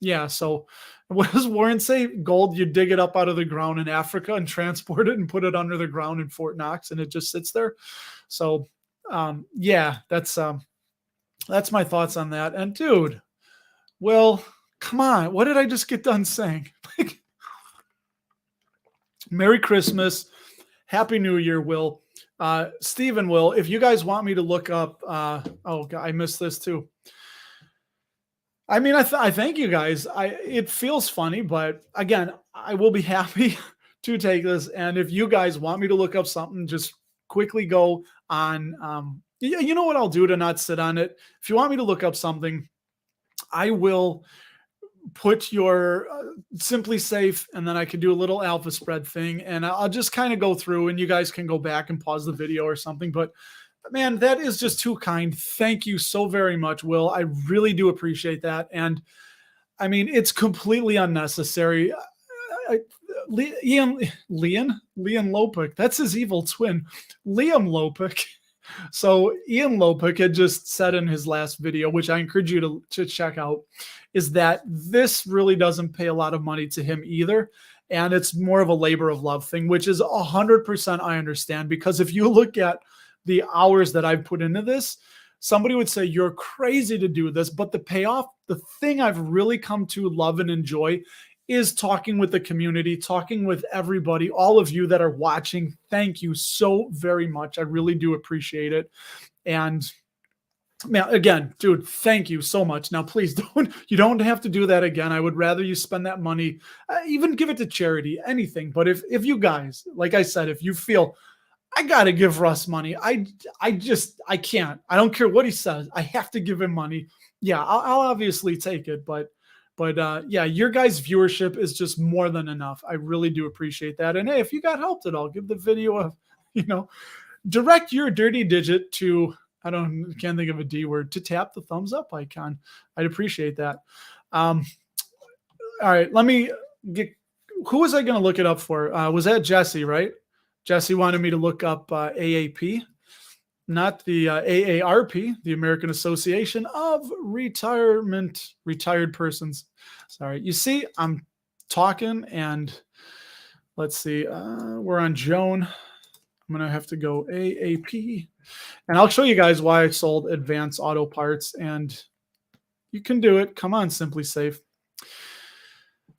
Yeah. So what does Warren say? Gold, you dig it up out of the ground in Africa and transport it and put it under the ground in Fort Knox and it just sits there. So yeah, that's my thoughts on that. And dude, well, come on. What did I just get done saying? Merry Christmas. Happy New Year, Will. Stephen, Will, if you guys want me to look up, oh, God, I missed this too. I mean, I thank you guys. It feels funny, but again, I will be happy to take this. And if you guys want me to look up something, just quickly go on. You know what I'll do to not sit on it? If you want me to look up something, I will put your Simply Safe, and then I can do a little alpha spread thing, and I'll just kind of go through, and you guys can go back and pause the video or something. But man, that is just too kind. Thank you so very much, Will. I really do appreciate that. And I mean, it's completely unnecessary. Leon Lopik, that's his evil twin, Liam Lopik. So Ian Lopik had just said in his last video, which I encourage you to check out, is that this really doesn't pay a lot of money to him either. And it's more of a labor of love thing, which is 100% I understand. Because if you look at the hours that I've put into this, somebody would say you're crazy to do this. But the payoff, the thing I've really come to love and enjoy is talking with the community, talking with everybody, all of you that are watching. Thank you so very much. I really do appreciate it. And man, again, dude, thank you so much. Now, please you don't have to do that again. I would rather you spend that money, even give it to charity, anything. But if you guys, like I said, if you feel I got to give Russ money, I can't. I don't care what he says. I have to give him money. Yeah, I'll obviously take it, but yeah, your guys' viewership is just more than enough. I really do appreciate that. And hey, if you got helped at all, give the video a, direct your dirty digit to, can't think of a D word, to tap the thumbs up icon. I'd appreciate that. All right, let me get, who was I going to look it up for? Was that Jesse, right? Jesse wanted me to look up AAP. Not the AARP, the American Association of Retired Persons. Sorry. You see, I'm talking and let's see. We're on Joan. I'm going to have to go AAP. And I'll show you guys why I sold Advanced Auto Parts. And you can do it. Come on, Simply Safe.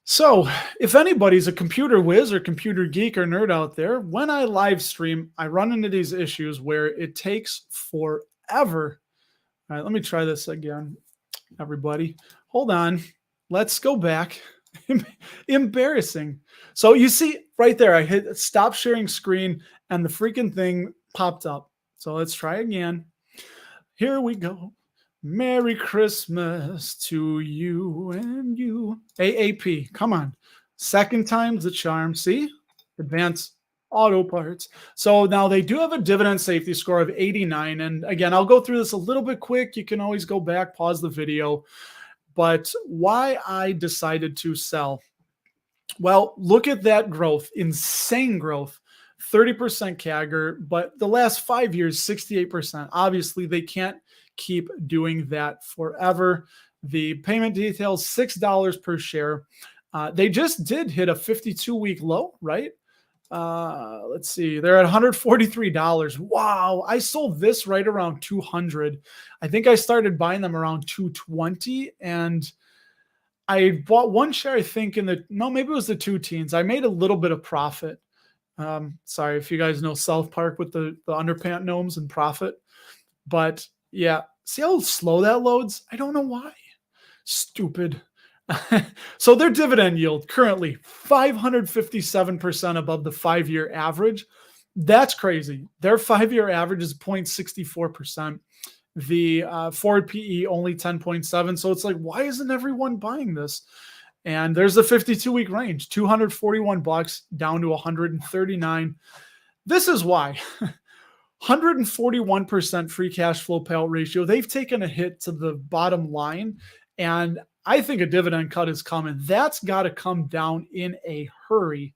So if anybody's a computer whiz or computer geek or nerd out there, when I live stream, I run into these issues where it takes forever. All right, let me try this again, everybody. Hold on. Let's go back. Embarrassing. So you see right there, I hit stop sharing screen and the freaking thing popped up. So let's try again. Here we go. Merry Christmas to you and you. AAP, come on. Second time's the charm. See? Advanced Auto Parts. So now they do have a dividend safety score of 89. And again, I'll go through this a little bit quick. You can always go back, pause the video. But why I decided to sell Well, look at that growth, insane growth, 30% CAGR, but the last 5 years, 68%. Obviously, they can't keep doing that forever. The payment details, $6 per share. They just did hit a 52-week low, right? Let's see. They're at $143. Wow. I sold this right around 200. I think I started buying them around 220, and I bought one share, I think, no, maybe it was the two teens. I made a little bit of profit. Sorry if you guys know South Park with the underpant gnomes and profit. But yeah, see how slow that loads? I don't know why. Stupid. So their dividend yield currently 557% above the 5-year average. That's crazy. Their 5-year average is 0.64%. The forward PE only 10.7. So it's like, why isn't everyone buying this? And there's a 52-week range, $241 down to 139. This is why. 141% free cash flow payout ratio. They've taken a hit to the bottom line, and I think a dividend cut is coming. That's got to come down in a hurry.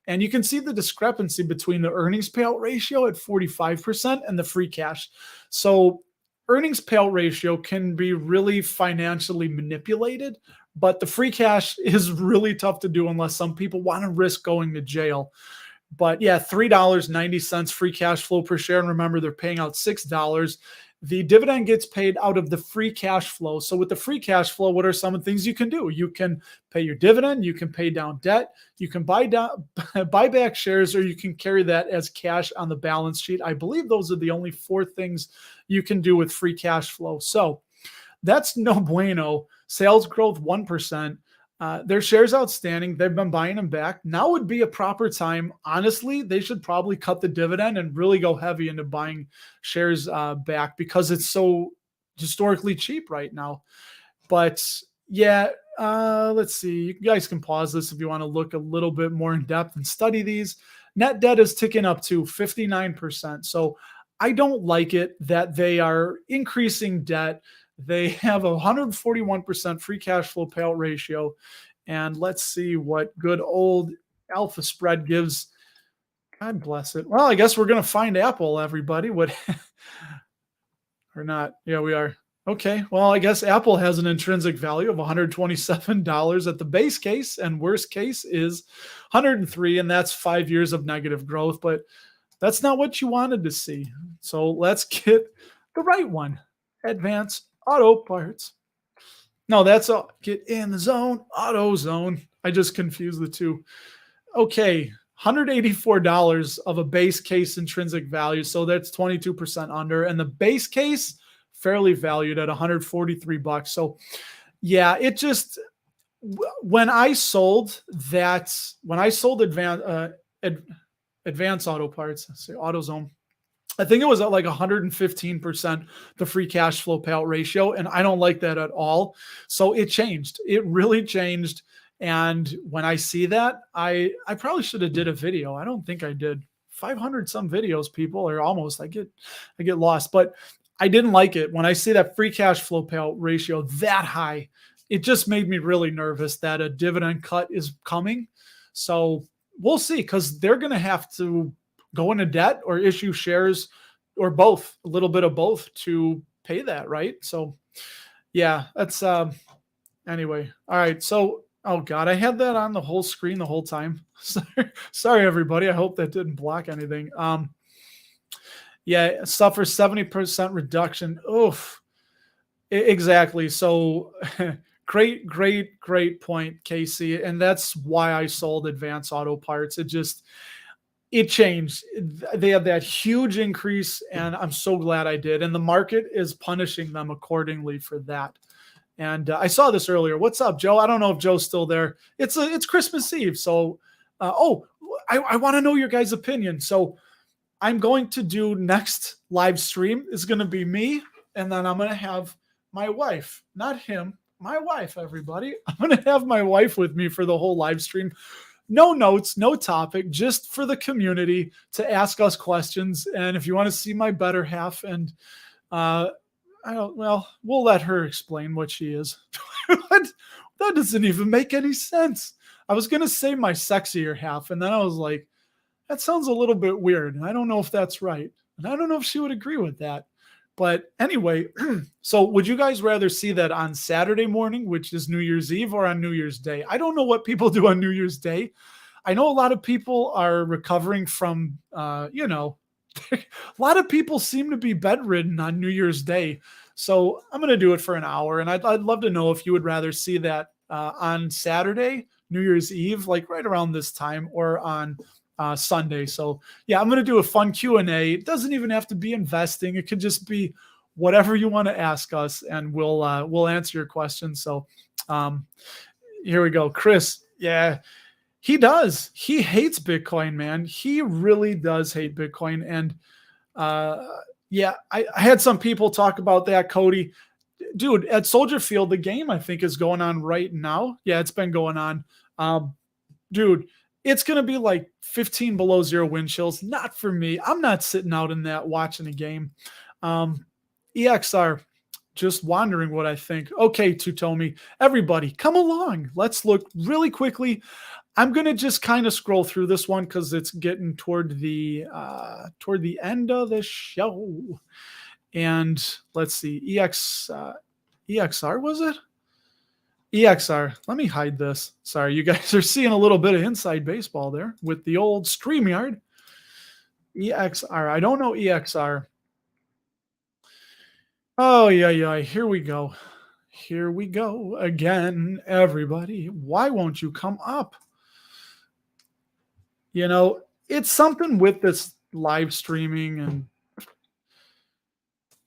And you can see the discrepancy between the earnings payout ratio at 45% and the free cash. So earnings payout ratio can be really financially manipulated, but the free cash is really tough to do unless some people want to risk going to jail. But yeah, $3.90 free cash flow per share. And remember, they're paying out $6. The dividend gets paid out of the free cash flow. So with the free cash flow, what are some of the things you can do? You can pay your dividend, you can pay down debt, you can buy back shares, or you can carry that as cash on the balance sheet. I believe those are the only 4 things you can do with free cash flow. So that's no bueno. Sales growth 1%. Their shares outstanding. They've been buying them back. Now would be a proper time. Honestly, they should probably cut the dividend and really go heavy into buying shares back because it's so historically cheap right now. But yeah, let's see. You guys can pause this if you want to look a little bit more in depth and study these. Net debt is ticking up to 59%. So I don't like it that they are increasing debt. They have a 141% free cash flow payout ratio. And let's see what good old alpha spread gives. God bless it. Well, I guess we're going to find Apple, everybody. What or not? Yeah, we are. Okay. Well, I guess Apple has an intrinsic value of $127 at the base case, and worst case is 103, and that's 5 years of negative growth. But that's not what you wanted to see. So let's get the right one. Advance Auto Parts. No, that's all. Get in the zone. Auto Zone. I just confused the two. Okay. $184 of a base case intrinsic value. So that's 22% under. And the base case fairly valued at $143. So yeah, it just, when I sold Advance Auto Parts, say AutoZone, I think it was at like 115%, the free cash flow payout ratio. And I don't like that at all. So it changed. It really changed. And when I see that, I probably should have did a video. I don't think I did. 500 some videos, people, or almost. I get lost. But I didn't like it. When I see that free cash flow payout ratio that high, it just made me really nervous that a dividend cut is coming. So we'll see, because they're going to have to go into debt or issue shares or both, a little bit of both to pay that, right? So yeah, that's anyway. All right. So, oh God, I had that on the whole screen the whole time. Sorry, everybody. I hope that didn't block anything. Yeah, suffers 70% reduction. Oof. Exactly. So great point, Casey. And that's why I sold Advance Auto Parts. It changed. They had that huge increase, and I'm so glad I did. And the market is punishing them accordingly for that. And I saw this earlier. What's up, Joe? I don't know if Joe's still there. It's Christmas Eve. So, I want to know your guys' opinion. So I'm going to do next live stream is going to be me. And then I'm going to have my wife, not him, my wife, everybody. I'm going to have my wife with me for the whole live stream. No notes, no topic, just for the community to ask us questions. And if you want to see my better half, and we'll let her explain what she is. That doesn't even make any sense. I was going to say my sexier half. And then I was like, that sounds a little bit weird. And I don't know if that's right. And I don't know if she would agree with that. But anyway, so would you guys rather see that on Saturday morning, which is New Year's Eve, or on New Year's Day? I don't know what people do on New Year's Day. I know a lot of people are recovering from, a lot of people seem to be bedridden on New Year's Day. So I'm going to do it for an hour. And I'd love to know if you would rather see that on Saturday, New Year's Eve, like right around this time, or on Sunday. So yeah, I'm going to do a fun Q&A. It doesn't even have to be investing. It could just be whatever you want to ask us, and we'll answer your questions. So here we go. Chris, yeah, he does. He hates Bitcoin, man. He really does hate Bitcoin. And yeah, I had some people talk about that, Cody. Dude, at Soldier Field, the game I think is going on right now. Yeah, it's been going on. Dude, it's going to be like 15 below zero wind chills. Not for me. I'm not sitting out in that watching a game. EXR, just wondering what I think. Okay, Tutomi, everybody, come along. Let's look really quickly. I'm going to just kind of scroll through this one because it's getting toward the end of the show. And let's see, EXR, was it? EXR, let me hide this. Sorry, you guys are seeing a little bit of inside baseball there with the old StreamYard. EXR, I don't know EXR. Oh, yeah, here we go. Here we go again, everybody. Why won't you come up? You know, it's something with this live streaming, and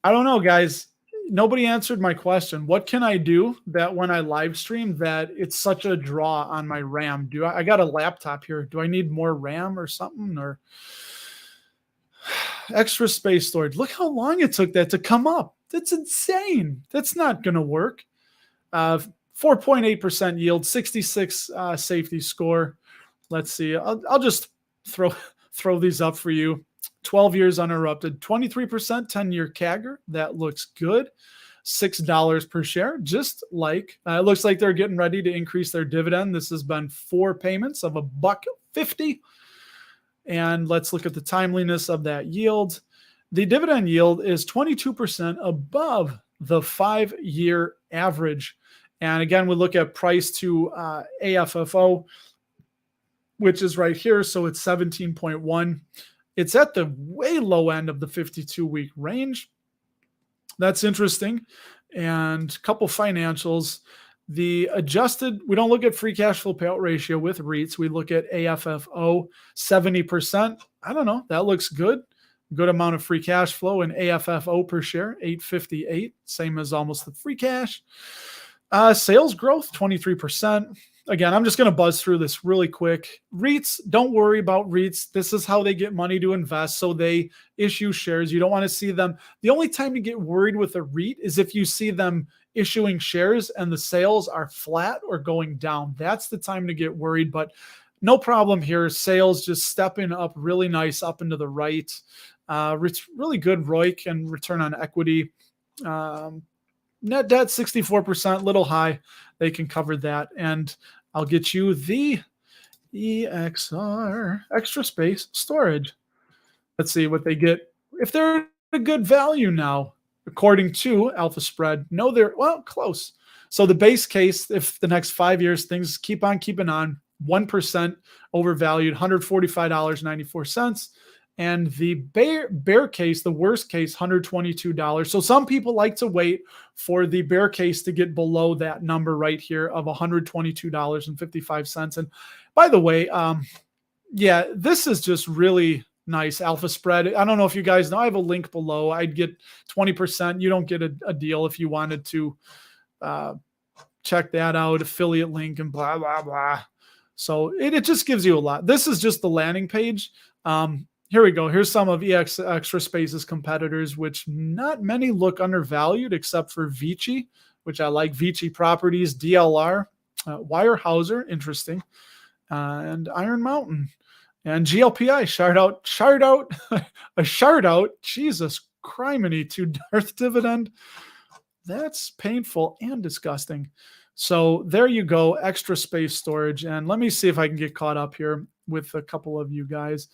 I don't know, guys. Nobody answered my question. What can I do that when I live stream that it's such a draw on my RAM? I got a laptop here. Do I need more RAM or something, or extra space storage? Look how long it took that to come up. That's insane. That's not going to work. 4.8% yield, 66 safety score. Let's see. I'll just throw these up for you. 12 years uninterrupted, 23% 10-year CAGR. That looks good. $6 per share, just like it looks like they're getting ready to increase their dividend. This has been 4 payments of $1.50. And let's look at the timeliness of that yield. The dividend yield is 22% above the 5-year average. And again, we look at price to AFFO, which is right here. So it's 17.1. It's at the way low end of the 52-week range. That's interesting. And a couple financials. The adjusted, we don't look at free cash flow payout ratio with REITs. We look at AFFO, 70%. I don't know. That looks good. Good amount of free cash flow, and AFFO per share, $8.58. Same as almost the free cash. Sales growth, 23%. Again, I'm just going to buzz through this really quick. REITs, don't worry about REITs. This is how they get money to invest. So they issue shares. You don't want to see them. The only time you get worried with a REIT is if you see them issuing shares and the sales are flat or going down. That's the time to get worried, but no problem here. Sales just stepping up really nice up into the right. Really good ROIC and return on equity. Net debt, 64%, little high. They can cover that. And I'll get you the EXR extra space storage. Let's see what they get. If they're a good value now, according to Alpha Spread, no, they're, well, close. So the base case, if the next 5 years, things keep on keeping on, 1% overvalued, $145.94. And the bear case, the worst case, $122. So some people like to wait for the bear case to get below that number right here of $122.55. And by the way, yeah, this is just really nice. Alpha Spread. I don't know if you guys know, I have a link below. I'd get 20%. You don't get a deal if you wanted to check that out, affiliate link and blah, blah, blah. So it just gives you a lot. This is just the landing page. Here we go. Here's some of Extra Space's competitors, which not many look undervalued except for Vici, which I like. Vici Properties, DLR, Weyerhaeuser, interesting, and Iron Mountain, and GLPI. Shard out. Jesus criminy to Darth Dividend. That's painful and disgusting. So there you go, extra space storage. And let me see if I can get caught up here with a couple of you guys.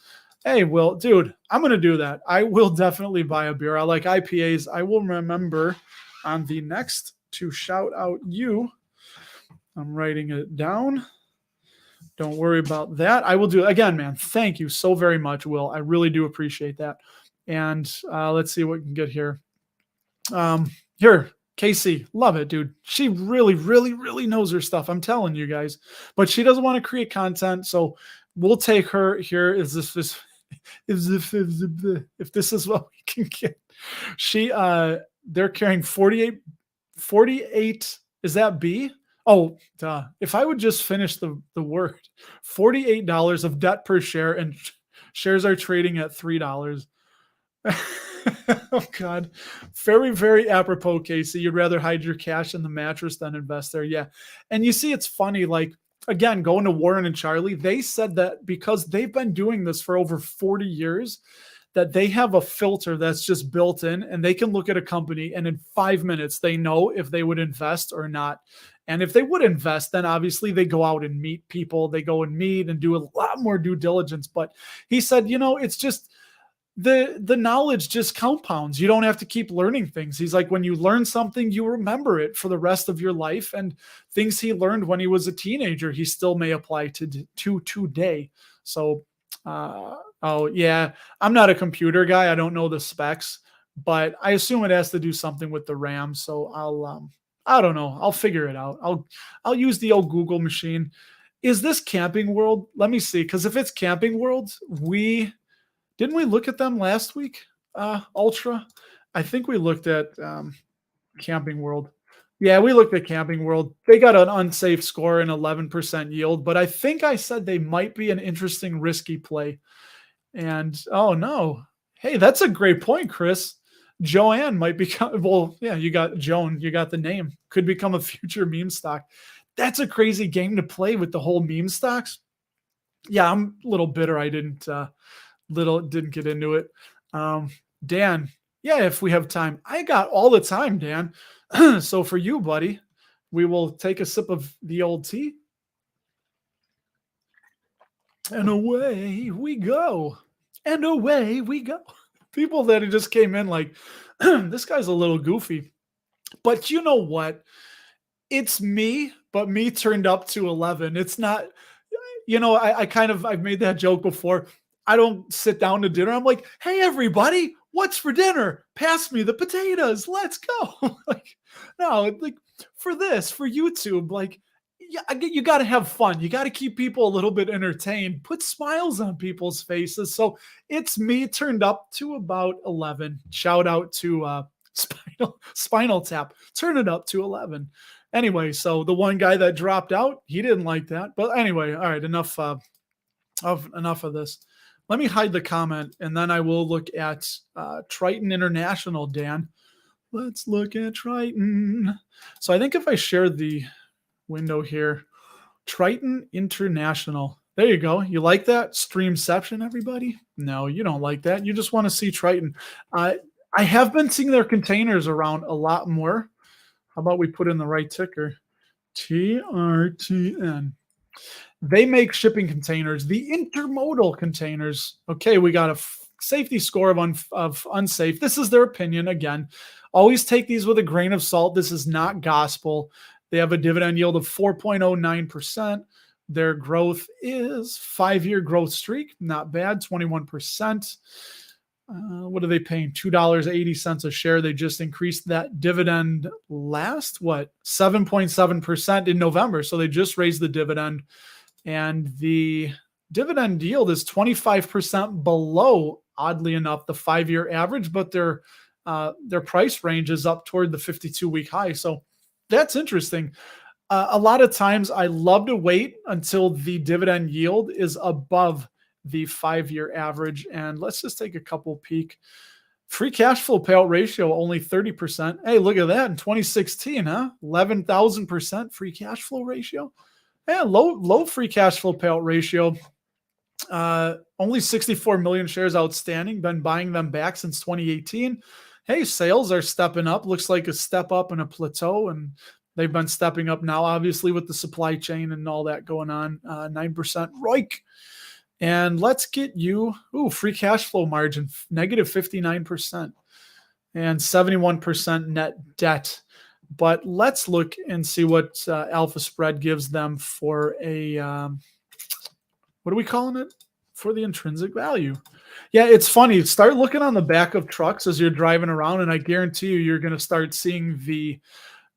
Hey, Will, dude, I'm going to do that. I will definitely buy a beer. I like IPAs. I will remember on the next to shout out you. I'm writing it down. Don't worry about that. I will do it again, man. Thank you so very much, Will. I really do appreciate that. And let's see what we can get here. Here, Casey, love it, dude. She really, really, really knows her stuff. I'm telling you guys, but she doesn't want to create content. So we'll take her here. If this is what we can get, they're carrying 48. Is that B? Oh, duh. If I would just finish the word, $48 of debt per share, and shares are trading at $3. Oh God, very, very apropos, Casey. You'd rather hide your cash in the mattress than invest there. Yeah. And you see, it's funny, like, again, going to Warren and Charlie, they said that because they've been doing this for over 40 years, that they have a filter that's just built in, and they can look at a company and in 5 minutes, they know if they would invest or not. And if they would invest, then obviously they go out and meet people. They go and meet and do a lot more due diligence. But he said, it's just, the knowledge just compounds. You don't have to keep learning things. He's like, when you learn something, you remember it for the rest of your life. And things he learned when he was a teenager, he still may apply to today. So, oh yeah, I'm not a computer guy. I don't know the specs, but I assume it has to do something with the RAM. So I don't know. I'll figure it out. I'll use the old Google machine. Is this Camping World? Let me see. Because if it's Camping World, didn't we look at them last week? Ultra. I think we looked at Camping World. Yeah, we looked at Camping World. They got an unsafe score and 11% yield, but I think I said they might be an interesting risky play. And oh no. Hey, that's a great point, Chris. Joanne might become, well, yeah, you got Joan, you got the name, could become a future meme stock. That's a crazy game to play with the whole meme stocks. Yeah, I'm a little bitter I didn't get into it. Dan, yeah, if we have time. I got all the time, Dan. So for you, buddy, we will take a sip of the old tea. And away we go. And away we go. People that just came in like, this guy's a little goofy. But you know what? It's me, but me turned up to 11. It's not, I've made that joke before. I don't sit down to dinner. I'm like, hey, everybody, what's for dinner? Pass me the potatoes. Let's go. For YouTube, like, yeah, you got to have fun. You got to keep people a little bit entertained, put smiles on people's faces. So it's me turned up to about 11. Shout out to Spinal Tap. Turn it up to 11. Anyway, so the one guy that dropped out, he didn't like that. But anyway, all right, enough of this. Let me hide the comment, and then I will look at Triton International, Dan. Let's look at Triton. So I think if I share the window here, Triton International. There you go. You like that? Streamception, everybody? No, you don't like that. You just want to see Triton. I have been seeing their containers around a lot more. How about we put in the right ticker? TRTN. They make shipping containers, the intermodal containers. Okay, we got a safety score of unsafe. This is their opinion. Again, always take these with a grain of salt. This is not gospel. They have a dividend yield of 4.09%. Their growth is 5-year growth streak. Not bad, 21%. What are they paying? $2.80 a share. They just increased that dividend 7.7% in November. So they just raised the dividend. And the dividend yield is 25% below, oddly enough, the 5-year average, but their price range is up toward the 52-week high. So that's interesting. A lot of times I love to wait until the dividend yield is above the 5-year average. And let's just take a couple peek. Free cash flow payout ratio, only 30%. Hey, look at that in 2016, huh? 11,000% free cash flow ratio. Yeah, low free cash flow payout ratio. Only 64 million shares outstanding. Been buying them back since 2018. Hey, sales are stepping up. Looks like a step up and a plateau, and They've been stepping up now, obviously, with the supply chain and all that going on. 9% ROIC. And let's get you, free cash flow margin, negative 59% and 71% net debt. But let's look and see what alpha spread gives them for a, what are we calling it? For the intrinsic value. Yeah, it's funny. Start looking on the back of trucks as you're driving around, and I guarantee you're going to start seeing the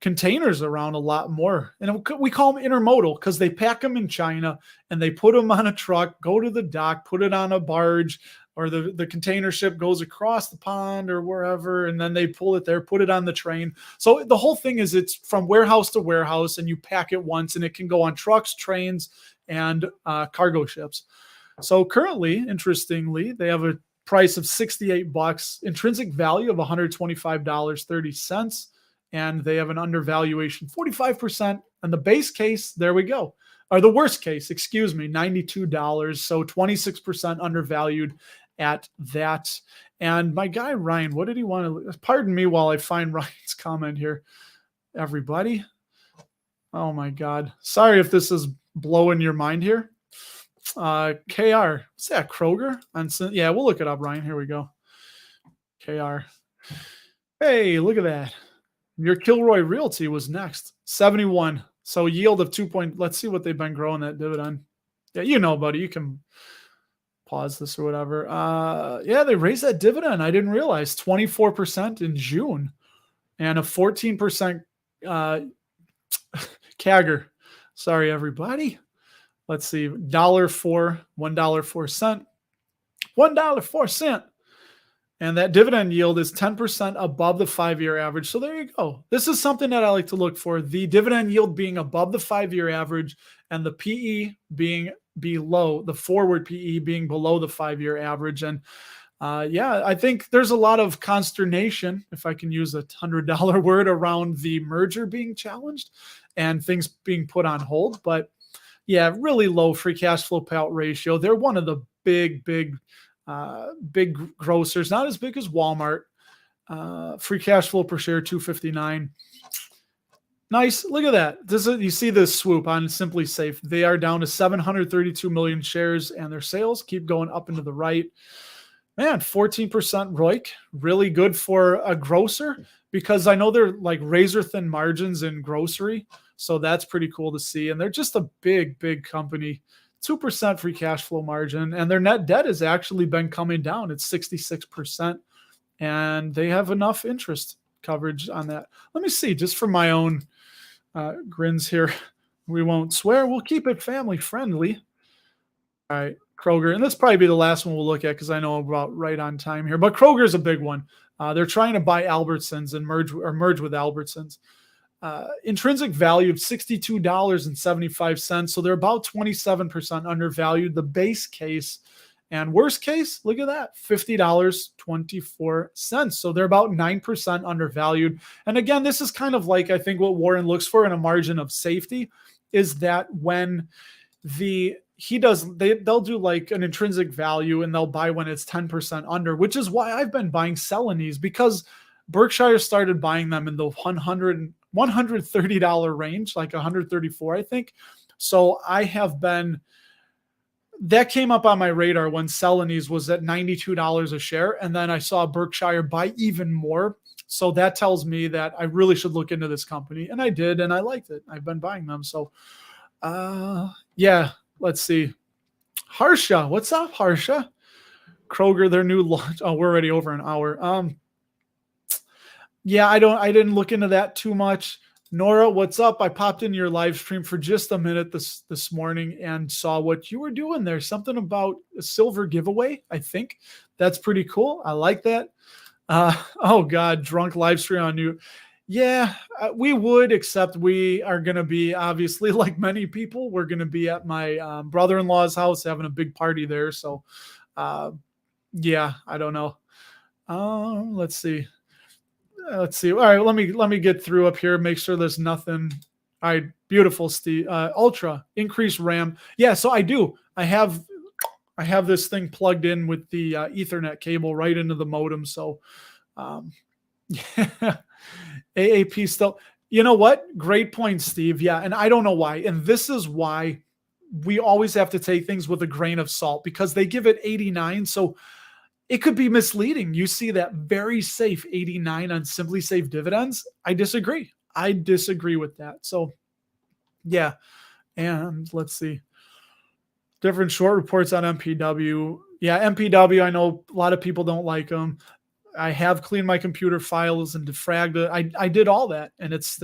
containers around a lot more. And we call them intermodal because they pack them in China and they put them on a truck, go to the dock, put it on a barge, or the container ship goes across the pond or wherever, and then they pull it there, put it on the train. So the whole thing is it's from warehouse to warehouse, and you pack it once, and it can go on trucks, trains, and cargo ships. So currently, interestingly, they have a price of $68, intrinsic value of $125.30. And they have an undervaluation 45%. And the base case, there we go. Or the worst case, excuse me, $92. So 26% undervalued at that. And my guy, Ryan, what did he want to, pardon me while I find Ryan's comment here, everybody. Oh my God. Sorry if this is blowing your mind here. KR, what's that, Kroger? Yeah, we'll look it up, Ryan. Here we go. KR. Hey, look at that. Your Kilroy Realty was next, 71. So yield of 2 point. Let's see what they've been growing that dividend. Yeah, you know, buddy, you can pause this or whatever. Yeah, they raised that dividend. I didn't realize 24% in June and a 14% CAGR. Sorry, everybody. Let's see, $1.04, $1.04, $1.04. And that dividend yield is 10% above the 5-year average. So there you go. This is something that I like to look for. The dividend yield being above the 5-year average and the PE being below, the forward PE being below the 5-year average. And yeah, I think there's a lot of consternation, if I can use a $100 word, around the merger being challenged and things being put on hold. But yeah, really low free cash flow payout ratio. They're one of the big grocers, not as big as Walmart. Free cash flow per share, $2.59. Nice. Look at that. You see this swoop on Simply Safe. They are down to 732 million shares, and their sales keep going up and to the right. Man, 14% ROIC, really good for a grocer, because I know they're like razor thin margins in grocery. So that's pretty cool to see. And they're just a big company. 2% free cash flow margin, and their net debt has actually been coming down. It's 66%, and they have enough interest coverage on that. Let me see, just for my own grins here. We won't swear. We'll keep it family friendly. All right, Kroger, and this probably be the last one we'll look at because I know I'm about right on time here. But Kroger is a big one. They're trying to buy Albertsons and merge with Albertsons. Intrinsic value of $62.75. So they're about 27% undervalued. The base case and worst case, look at that, $50.24. So they're about 9% undervalued. And again, this is kind of like, I think what Warren looks for in a margin of safety is that when they'll do like an intrinsic value and they'll buy when it's 10% under, which is why I've been buying Celanese, because Berkshire started buying them in the $130 range, like 134, I think. So that came up on my radar when Celanese was at $92 a share. And then I saw Berkshire buy even more. So that tells me that I really should look into this company. And I did, and I liked it. I've been buying them. So yeah, let's see. Harsha, what's up, Harsha? Kroger, their new launch. Oh, we're already over an hour. Yeah, I didn't look into that too much. Nora, what's up? I popped in your live stream for just a minute this morning and saw what you were doing there. Something about a silver giveaway, I think. That's pretty cool. I like that. Oh God, drunk live stream on you. Yeah, we would, except we are going to be, obviously, like many people, we're going to be at my brother-in-law's house having a big party there. So yeah, I don't know. Let's see. All right, let me get through up here. Make sure there's nothing. All right, beautiful, Steve. Ultra increased RAM. Yeah, so I do. I have this thing plugged in with the Ethernet cable right into the modem. So, yeah, AAP still. You know what? Great point, Steve. Yeah. And I don't know why. And this is why we always have to take things with a grain of salt because they give it 89. So it could be misleading. You see that very safe 89 on Simply Safe dividends. I disagree. I disagree with that. So, yeah. And let's see. Different short reports on MPW. Yeah, MPW, I know a lot of people don't like them. I have cleaned my computer files and defragged it. I did all that, and it's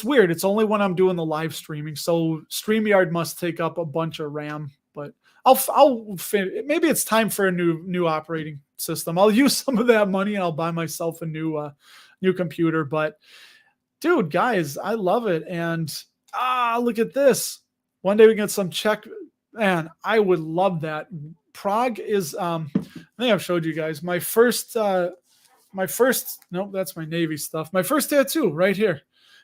weird. It's only when I'm doing the live streaming. So StreamYard must take up a bunch of RAM, but maybe it's time for a new operating system. I'll use some of that money and I'll buy myself a new computer. But dude, guys, I love it. And look at this. One day we get some Czech. Man, I would love that. Prague is I think I've showed you guys my first nope, that's my Navy stuff. My first tattoo right here.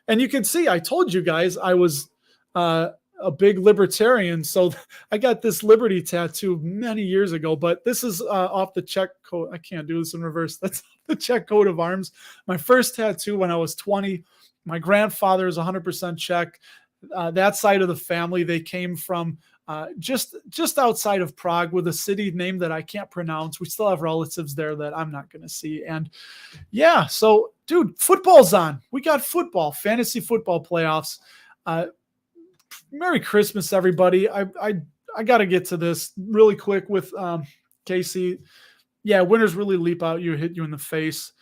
And you can see I told you guys I was a big libertarian. So I got this liberty tattoo many years ago, but this is off the Czech coat. I can't do this in reverse. That's the Czech coat of arms. My first tattoo when I was 20. My grandfather is 100% Czech. That side of the family, they came from just outside of Prague with a city name that I can't pronounce. We still have relatives there that I'm not going to see. And yeah, so dude, football's on. We got football, fantasy football playoffs. Merry Christmas, everybody. I got to get to this really quick with Casey. Yeah, winners really leap out. Hit you in the face.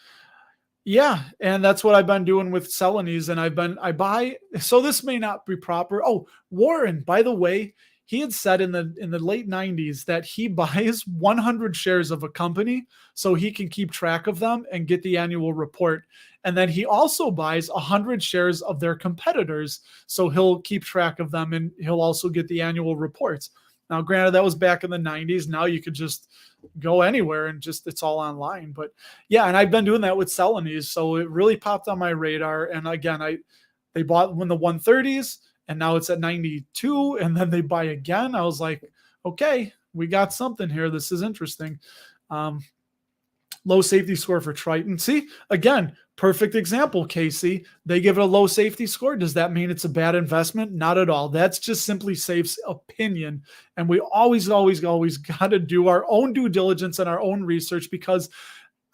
Yeah, and that's what I've been doing with Celanese, and I buy. So this may not be proper. Oh, Warren, by the way, he had said in the late 90s that he buys 100 shares of a company so he can keep track of them and get the annual report. And then he also buys 100 shares of their competitors so he'll keep track of them and he'll also get the annual reports. Now, granted, that was back in the 90s. Now you could just go anywhere and it's all online. But yeah, and I've been doing that with Celanese, so it really popped on my radar. And again, they bought when the 130s, and now it's at 92, and then they buy again. I was like, okay, we got something here. This is interesting. Low safety score for Triton. See, again, perfect example, Casey. They give it a low safety score. Does that mean it's a bad investment? Not at all. That's just Simply Safe's opinion. And we always got to do our own due diligence and our own research, because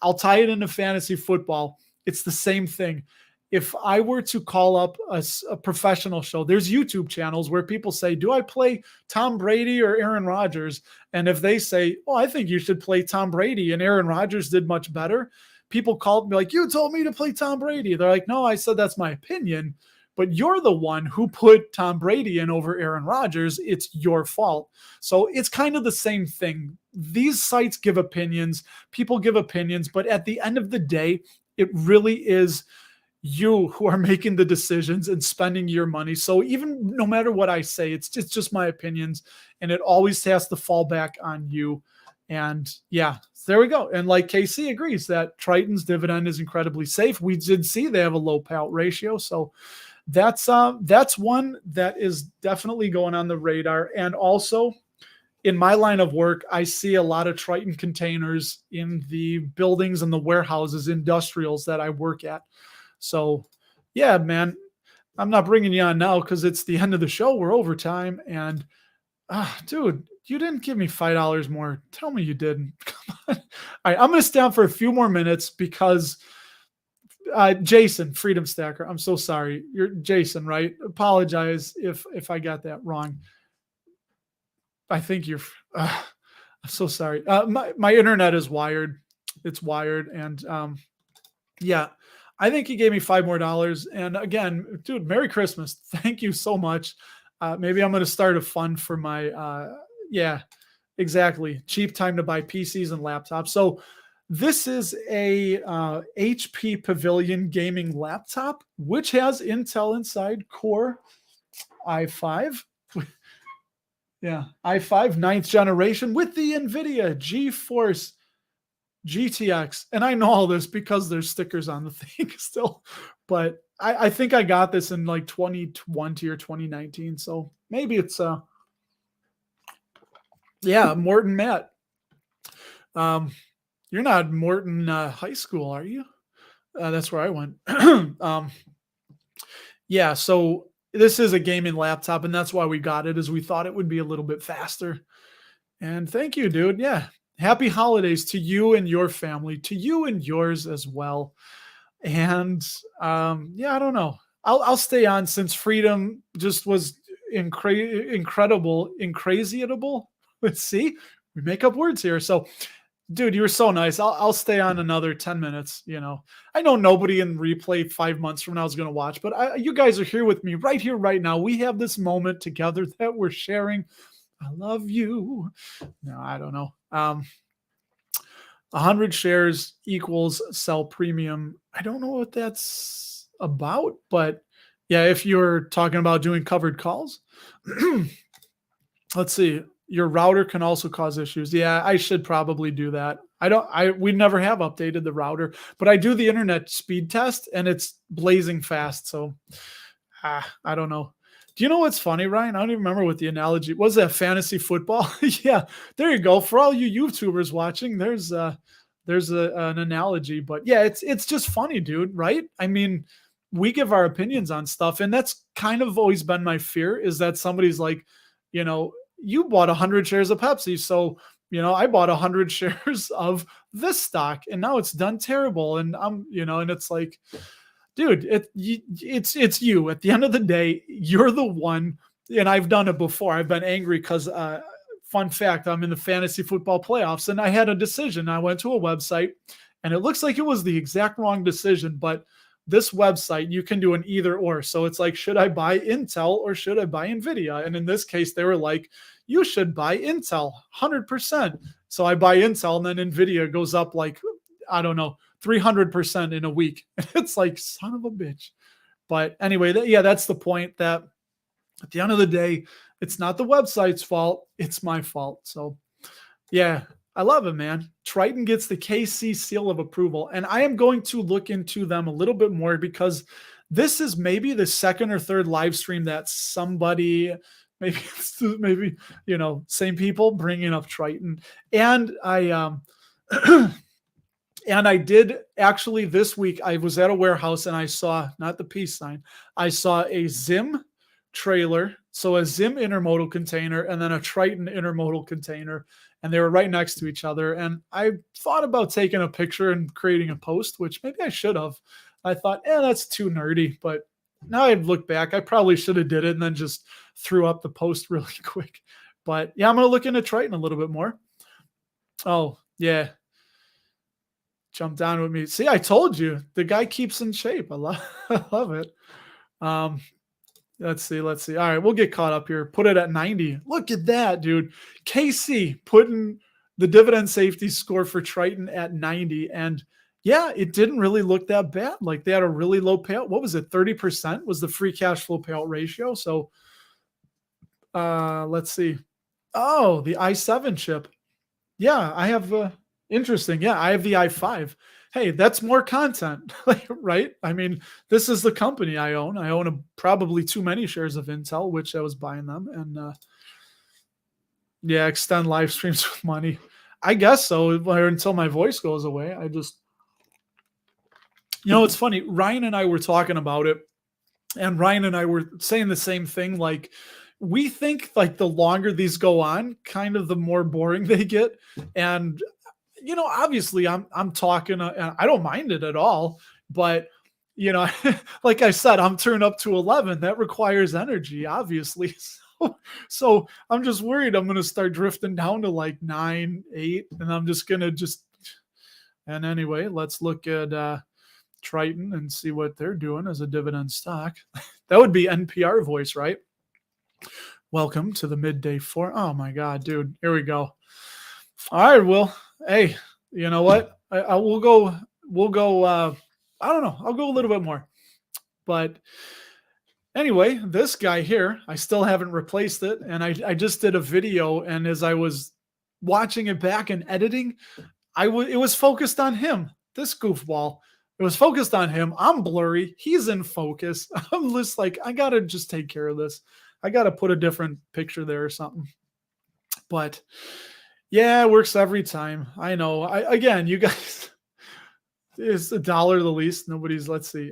I'll tie it into fantasy football. It's the same thing. If I were to call up a professional show, there's YouTube channels where people say, do I play Tom Brady or Aaron Rodgers? And if they say, oh, I think you should play Tom Brady and Aaron Rodgers did much better, people called me like, you told me to play Tom Brady. They're like, no, I said that's my opinion, but you're the one who put Tom Brady in over Aaron Rodgers. It's your fault. So it's kind of the same thing. These sites give opinions, people give opinions, but at the end of the day, it really is you who are making the decisions and spending your money. So even no matter what I say, it's just my opinions, and it always has to fall back on you. And yeah, there we go. And like KC agrees that Triton's dividend is incredibly safe. We did see they have a low payout ratio. So that's one that is definitely going on the radar. And also in my line of work, I see a lot of Triton containers in the buildings and the warehouses, industrials that I work at. So yeah, man, I'm not bringing you on now because it's the end of the show. We're overtime. And dude, you didn't give me $5 more. Tell me you didn't. Come on. All right, I'm going to stay on for a few more minutes because Jason, Freedom Stacker, I'm so sorry. You're Jason, right? Apologize if I got that wrong. I think you're I'm so sorry. My internet is wired. It's wired. And yeah, I think he gave me $5 more. And again, dude, Merry Christmas. Thank you so much. Maybe I'm going to start a fund for my, yeah, exactly. Cheap time to buy PCs and laptops. So this is a HP Pavilion gaming laptop, which has Intel inside, Core i5. Yeah, i5 9th generation with the NVIDIA GeForce GTX. And I know all this because there's stickers on the thing still, but I think I got this in like 2020 or 2019. So maybe it's yeah, Morton Matt. You're not Morton High School, are you? That's where I went. Yeah, so this is a gaming laptop, and that's why we got it, is we thought it would be a little bit faster. And thank you, dude. Yeah. Happy holidays to you and your family, to you and yours as well. And yeah, I don't know. I'll stay on since freedom just was incredible, incrazyable. Let's see. We make up words here. So dude, you were so nice. I'll stay on another 10 minutes. I know nobody in replay 5 months from now is going to watch, but you guys are here with me right here, right now. We have this moment together that we're sharing. I love you. No, I don't know. 100 shares equals sell premium. I don't know what that's about, but yeah, if you're talking about doing covered calls, let's see. Your router can also cause issues. Yeah, I should probably do that. We never have updated the router, but I do the internet speed test and it's blazing fast. So I don't know. Do you know what's funny, Ryan? I don't even remember what the analogy was. That fantasy football. Yeah, there you go. For all you YouTubers watching, an analogy, but yeah, it's just funny, dude. Right? I mean, we give our opinions on stuff, and that's kind of always been my fear, is that somebody's like, you bought 100 shares of Pepsi, so I bought 100 shares of this stock, and now it's done terrible, and and it's like, dude, it's you. At the end of the day, you're the one. And I've done it before. I've been angry because, fun fact, I'm in the fantasy football playoffs, and I had a decision. I went to a website, and it looks like it was the exact wrong decision, but this website, you can do an either or. So it's like, should I buy Intel or should I buy Nvidia? And in this case, they were like, you should buy Intel 100%. So I buy Intel, and then Nvidia goes up like, I don't know, 300% in a week. It's like, son of a bitch. But anyway, that's the point, that at the end of the day, it's not the website's fault. It's my fault. So yeah, I love it, man. Triton gets the KC seal of approval. And I am going to look into them a little bit more, because this is maybe the second or third live stream that somebody, maybe, same people bringing up Triton. And I, and I did actually this week, I was at a warehouse and I saw, not the peace sign, I saw a Zim trailer. So a Zim intermodal container and then a Triton intermodal container. And they were right next to each other. And I thought about taking a picture and creating a post, which maybe I should have. I thought, that's too nerdy. But now I've looked back, I probably should have did it and then just threw up the post really quick. But yeah, I'm going to look into Triton a little bit more. Oh, yeah. Jump down with me. See, I told you, the guy keeps in shape. I love it. Let's see. All right, we'll get caught up here. Put it at 90. Look at that, dude. KC putting the dividend safety score for Triton at 90. And yeah, it didn't really look that bad. Like, they had a really low payout. What was it? 30% was the free cash flow payout ratio. So let's see. Oh, the i7 chip. Yeah, I have interesting. Yeah, I have the i5. Hey, that's more content, right? I mean, this is the company I own. I own probably too many shares of Intel, which I was buying them. And yeah, extend live streams with money. I guess so, or until my voice goes away. It's funny. Ryan and I were talking about it, and Ryan and I were saying the same thing. Like, we think like the longer these go on, kind of the more boring they get. And obviously I'm talking, I don't mind it at all, but like I said, I'm turned up to 11. That requires energy, obviously. So I'm just worried I'm going to start drifting down to like 9, 8, and I'm just going to and anyway, let's look at Triton and see what they're doing as a dividend stock. That would be NPR voice, right? Welcome to the midday four. Oh my God, dude. Here we go. All right, Will. Hey, you know what? We'll go, I don't know. I'll go a little bit more. But anyway, this guy here, I still haven't replaced it. And I just did a video. And as I was watching it back and editing, it was focused on him, this goofball. It was focused on him. I'm blurry. He's in focus. I'm just like, I got to just take care of this. I got to put a different picture there or something. But yeah, it works every time. I know. Again, you guys, it's $1 the least. Nobody's, let's see.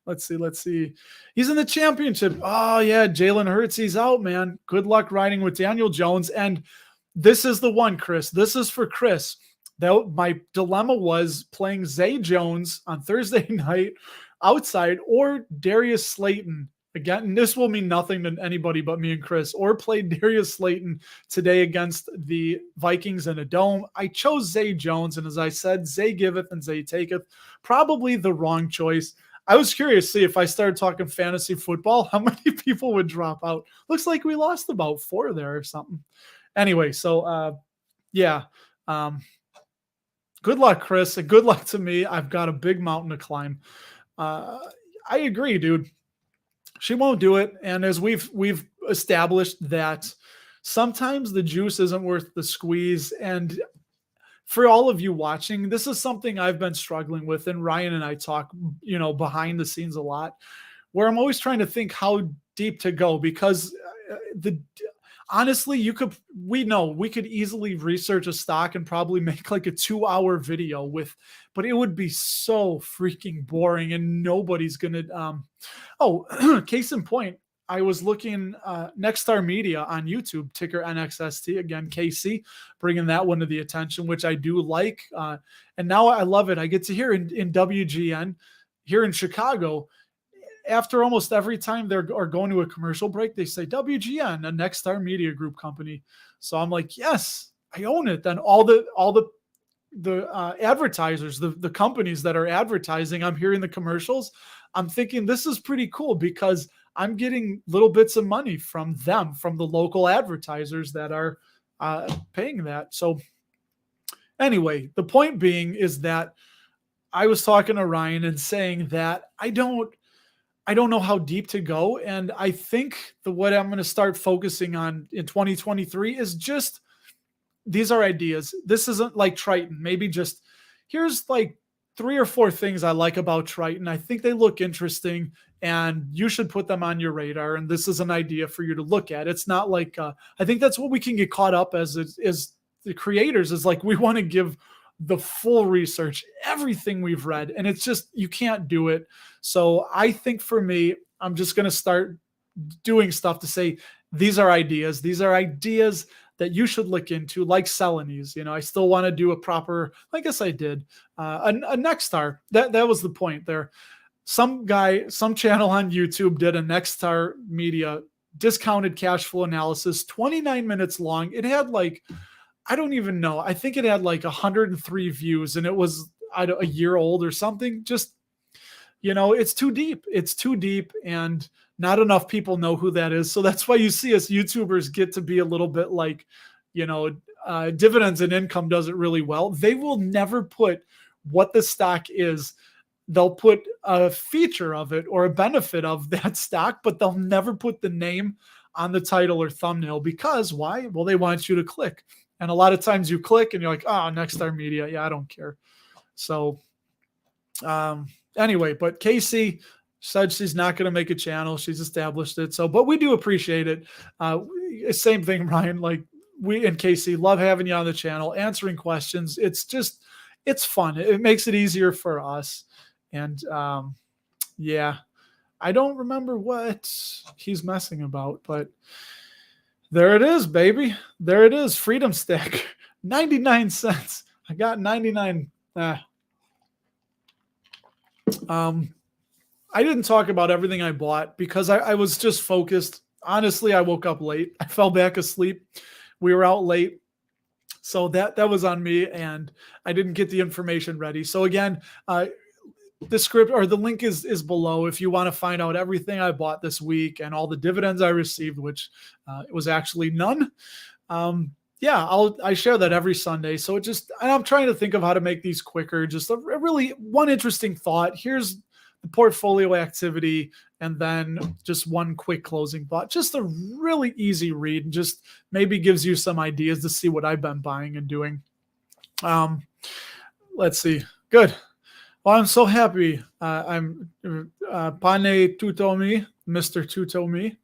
let's see. He's in the championship. Oh yeah, Jalen Hurts. He's out, man. Good luck riding with Daniel Jones. And this is the one, Chris. This is for Chris. That my dilemma was playing Zay Jones on Thursday night outside or Darius Slayton. Again, this will mean nothing to anybody but me and Chris, or play Darius Slayton today against the Vikings in a dome. I chose Zay Jones, and as I said, Zay giveth and Zay taketh. Probably the wrong choice. I was curious to see if I started talking fantasy football, how many people would drop out. Looks like we lost about 4 there or something. Anyway, so yeah. Good luck, Chris, and good luck to me. I've got a big mountain to climb. I agree, dude. She won't do it. And as we've established that sometimes the juice isn't worth the squeeze. And for all of you watching, this is something I've been struggling with. And Ryan and I talk, behind the scenes a lot, where I'm always trying to think how deep to go, because honestly, we could easily research a stock and probably make like a 2-hour video but it would be so freaking boring and nobody's going to, case in point, I was looking Nexstar Media on YouTube, ticker NXST, again, Casey, bringing that one to the attention, which I do like. And now I love it. I get to hear in WGN here in Chicago, after almost every time they're going to a commercial break, they say WGN, a Nexstar Media Group company. So I'm like, yes, I own it. Then all the advertisers, the companies that are advertising, I'm hearing the commercials. I'm thinking this is pretty cool because I'm getting little bits of money from them, from the local advertisers that are paying that. So anyway, the point being is that I was talking to Ryan and saying that I don't know how deep to go. And I think what I'm going to start focusing on in 2023 is just, these are ideas. This isn't like Triton. Maybe just here's like 3 or 4 things I like about Triton. I think they look interesting and you should put them on your radar. And this is an idea for you to look at. It's not like, I think that's what we can get caught up as the creators, is like, we want to give the full research, everything we've read. And it's just, you can't do it. So I think for me, I'm just going to start doing stuff to say, these are ideas. These are ideas that you should look into, like Celanese. I still want to do a proper, I guess I did, a Nexstar. That was the point there. Some channel on YouTube did a Nexstar Media discounted cash flow analysis, 29 minutes long. It had like, I don't even know. I think it had like 103 views and it was a year old or something. Just, it's too deep. It's too deep and not enough people know who that is. So that's why you see us YouTubers get to be a little bit like, Dividends and Income does it really well. They will never put what the stock is. They'll put a feature of it or a benefit of that stock, but they'll never put the name on the title or thumbnail. Because why? Well, they want you to click. And a lot of times you click and you're like, Nexstar Media. Yeah, I don't care. So anyway, but Casey said she's not going to make a channel. She's established it. So, but we do appreciate it. Same thing, Ryan. Like, we and Casey love having you on the channel, answering questions. It's fun. It makes it easier for us. And yeah, I don't remember what he's messing about, but there it is, baby. There it is. Freedom Stack, 99 cents. I got 99. I didn't talk about everything I bought because I was just focused. Honestly, I woke up late. I fell back asleep. We were out late. So that was on me and I didn't get the information ready. So again, the script or the link is below if you want to find out everything I bought this week and all the dividends I received, which it was actually none. I share that every Sunday. So and I'm trying to think of how to make these quicker. Just a really one interesting thought. Here's the portfolio activity, and then just one quick closing thought. Just a really easy read, and just maybe gives you some ideas to see what I've been buying and doing. Let's see. Good. Well, I'm so happy. I'm Pane Tutomi, Mr. Tutomi.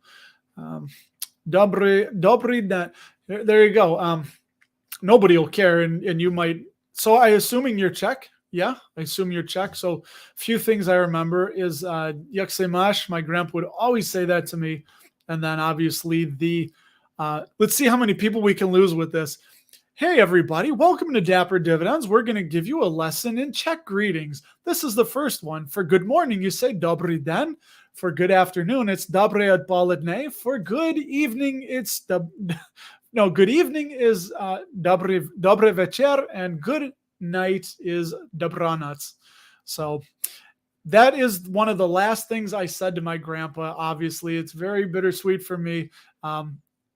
Dobry that. There you go. Nobody will care, and you might. So I assuming you're Czech. Yeah, I assume you're Czech. So, a few things I remember is Jak se máš? My grandpa would always say that to me. And then obviously let's see how many people we can lose with this. Hey, everybody, welcome to Dapper Dividends. We're going to give you a lesson in Czech greetings. This is the first one. For good morning, you say Dobrý den. For good afternoon, it's Dobré odpoledne. For good evening, good evening is Dobrý večer, and good night is Dobranoc. So that is one of the last things I said to my grandpa. Obviously, it's very bittersweet for me.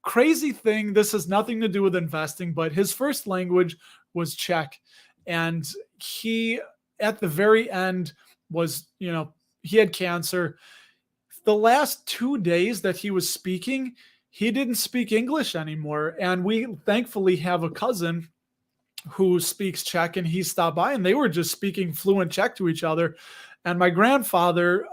Crazy thing, this has nothing to do with investing, but his first language was Czech. And he, at the very end, he had cancer. The last 2 days that he was speaking, he didn't speak English anymore. And we thankfully have a cousin who speaks Czech, and he stopped by and they were just speaking fluent Czech to each other. And my grandfather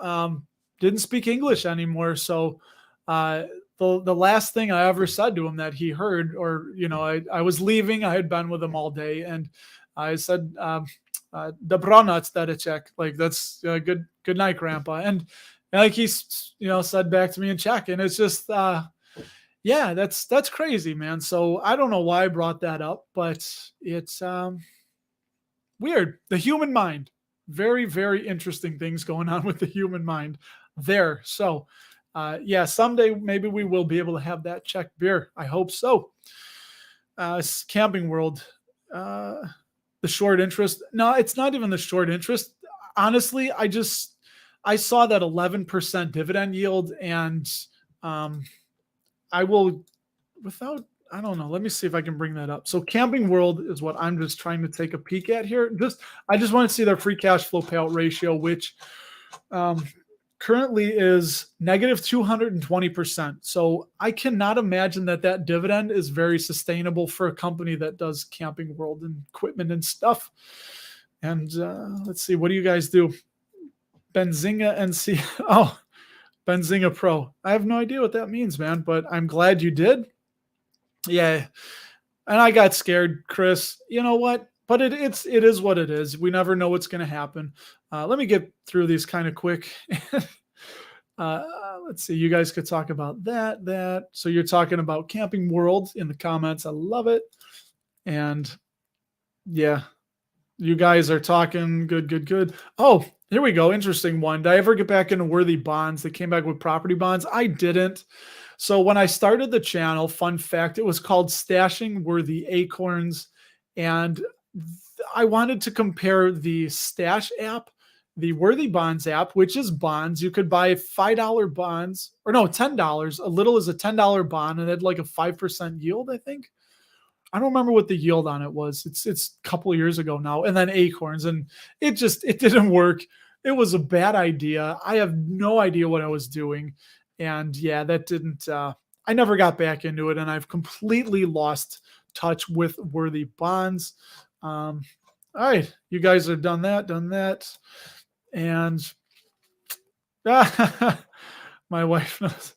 didn't speak English anymore. So the last thing I ever said to him that he heard, or, I was leaving, I had been with him all day, and I said, Dobranoc, Czech, like that's good night, Grandpa. And like he, said back to me in Czech, and it's just, yeah, that's crazy, man. So I don't know why I brought that up, but it's weird. The human mind, very, very interesting things going on with the human mind there. So yeah, someday maybe we will be able to have that Czech beer. I hope so. Camping World, the short interest. No, it's not even the short interest. Honestly, I saw that 11% dividend yield, and I don't know. Let me see if I can bring that up. So Camping World is what I'm just trying to take a peek at here. I just want to see their free cash flow payout ratio, which currently is negative 220%. So I cannot imagine that dividend is very sustainable for a company that does Camping World and equipment and stuff. And let's see, what do you guys do? Benzinga NC. Oh, Benzinga Pro. I have no idea what that means, man, but I'm glad you did. Yeah. And I got scared, Chris. You know what? But it is what it is. We never know what's going to happen. Let me get through these kind of quick. Let's see. You guys could talk about that. So you're talking about Camping World in the comments. I love it. And yeah, you guys are talking good. Oh, here we go. Interesting one. Did I ever get back into worthy bonds? They came back with property bonds. I didn't. So when I started the channel, fun fact, it was called Stashing Worthy Acorns. And I wanted to compare the Stash app, the Worthy Bonds app, which is bonds. You could buy $5 bonds, or no, $10, a little as a $10 bond, and it had like a 5% yield, I think. I don't remember what the yield on it was. It's a couple of years ago now. And then Acorns, and it didn't work. It was a bad idea. I have no idea what I was doing. And yeah, that didn't, I never got back into it, and I've completely lost touch with Worthy Bonds. All right, you guys have done that. And my wife knows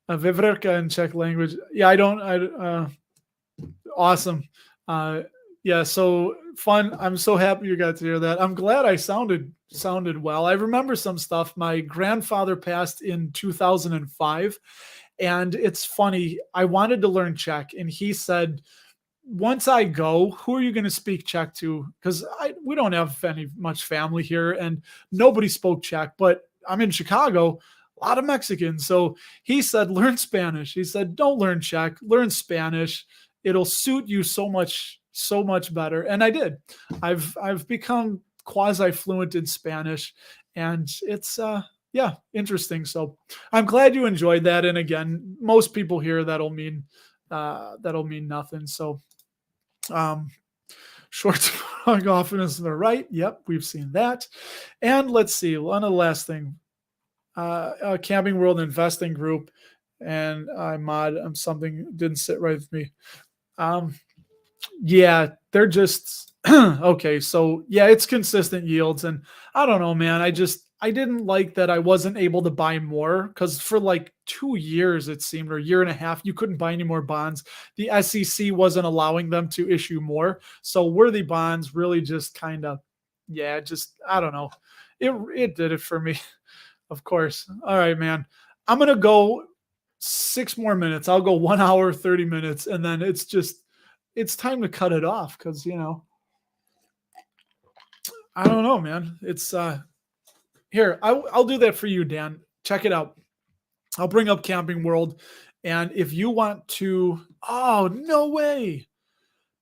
Vivrka in Czech language. Yeah, awesome. Yeah, so fun. I'm so happy you got to hear that. I'm glad I sounded well. I remember some stuff. My grandfather passed in 2005, and it's funny. I wanted to learn Czech, and he said, once I go, who are you going to speak Czech to? Because we don't have much family here, and nobody spoke Czech, but I'm in Chicago, a lot of Mexicans. So he said, learn Spanish. He said, don't learn Czech, learn Spanish. It'll suit you so much better. And I did. I've become quasi fluent in Spanish, and it's interesting. So I'm glad you enjoyed that. And again, most people here that'll mean nothing. So shorts often is the right. Yep, we've seen that. And let's see, one of the last thing, Camping World Investing Group, and I'm something didn't sit right with me. Yeah, they're just okay. So yeah, it's consistent yields, and I don't know, man. I didn't like that I wasn't able to buy more, because for like 2 years, it seemed, or a year and a half, you couldn't buy any more bonds. The SEC wasn't allowing them to issue more. So Worthy Bonds really just kind of yeah, just I don't know. It did it for me, of course. All right, man. I'm gonna go 6 more minutes. I'll go 1 hour, 30 minutes, and then it's time to cut it off because I don't know, man. It's here. I'll do that for you, Dan. Check it out. I'll bring up Camping World, and if you want to, oh no way,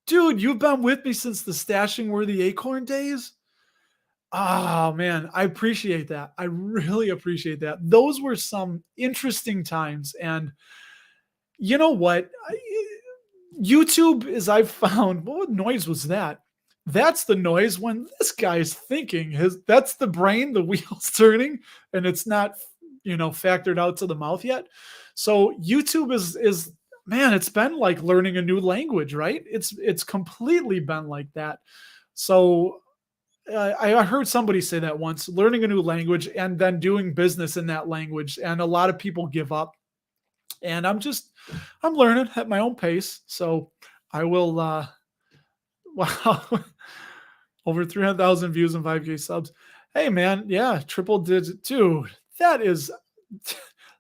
dude, you've been with me since the stashing worthy acorn days. Oh man, I appreciate that. I really appreciate that. Those were some interesting times. And you know what? YouTube, as I've found, what noise was that? That's the noise when this guy's thinking. That's the brain, the wheels turning, and it's not, factored out to the mouth yet. So YouTube is man, it's been like learning a new language, right? It's completely been like that. So I heard somebody say that once, learning a new language and then doing business in that language. And a lot of people give up. And I'm learning at my own pace. So I will, wow, over 300,000 views and 5K subs. Hey, man. Yeah. Triple digit. Dude, that is,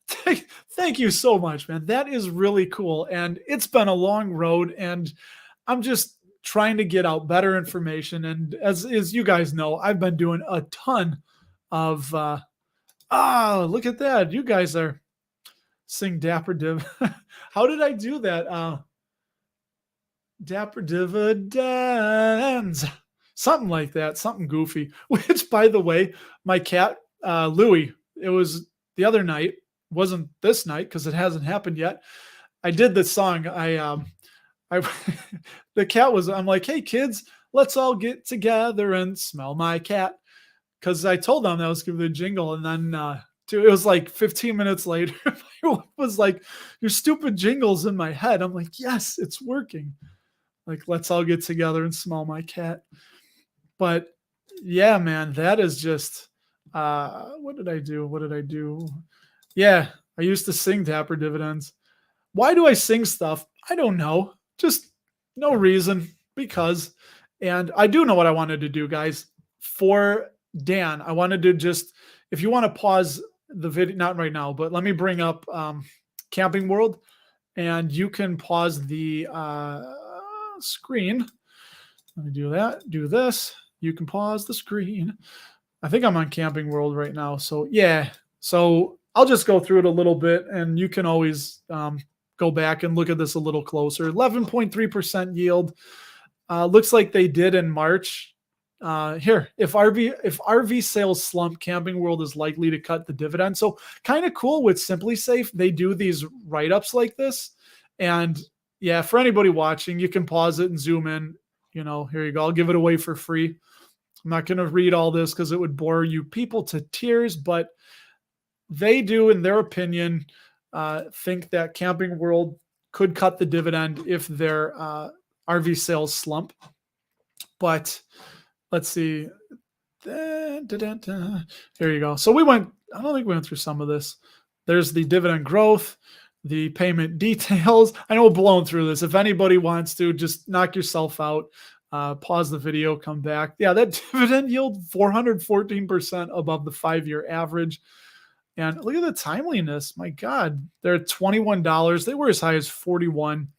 thank you so much, man. That is really cool. And it's been a long road. And I'm just trying to get out better information. And as you guys know, I've been doing a ton of look at that. You guys are sing Dapper Div. How did I do that? Dapper Dividends. Something like that, something goofy. Which, by the way, my cat, Louie, it was the other night, wasn't this night because it hasn't happened yet. I did this song. I the cat was, I'm like, hey kids, let's all get together and smell my cat. Cause I told them that I was giving the jingle. And then it was like 15 minutes later, it was like, your stupid jingle's in my head. I'm like, yes, it's working. Like, let's all get together and smell my cat. But yeah, man, that is just what did I do? What did I do? Yeah, I used to sing Dapper Dividends. Why do I sing stuff? I don't know. Just no reason, because, and I do know what I wanted to do, guys. For Dan, I wanted to just, if you want to pause the video, not right now, but let me bring up Camping World, and you can pause the screen. Let me do that. Do this. You can pause the screen. I think I'm on Camping World right now. So yeah. So I'll just go through it a little bit, and you can always go back and look at this a little closer. 11.3% yield. Looks like they did in March. Here, if RV sales slump, Camping World is likely to cut the dividend. So kind of cool with Simply Safe. They do these write-ups like this. And yeah, for anybody watching, you can pause it and zoom in. Here you go. I'll give it away for free. I'm not going to read all this because it would bore you people to tears, but they do, in their opinion, think that Camping World could cut the dividend if their RV sales slump. But let's see. Here you go. So I don't think we went through some of this. There's the dividend growth, the payment details. I know we're blowing through this. If anybody wants to, just knock yourself out. Pause the video, come back. Yeah, that dividend yield, 414% above the 5-year average. And look at the timeliness. My God, they're at $21. They were as high as 41.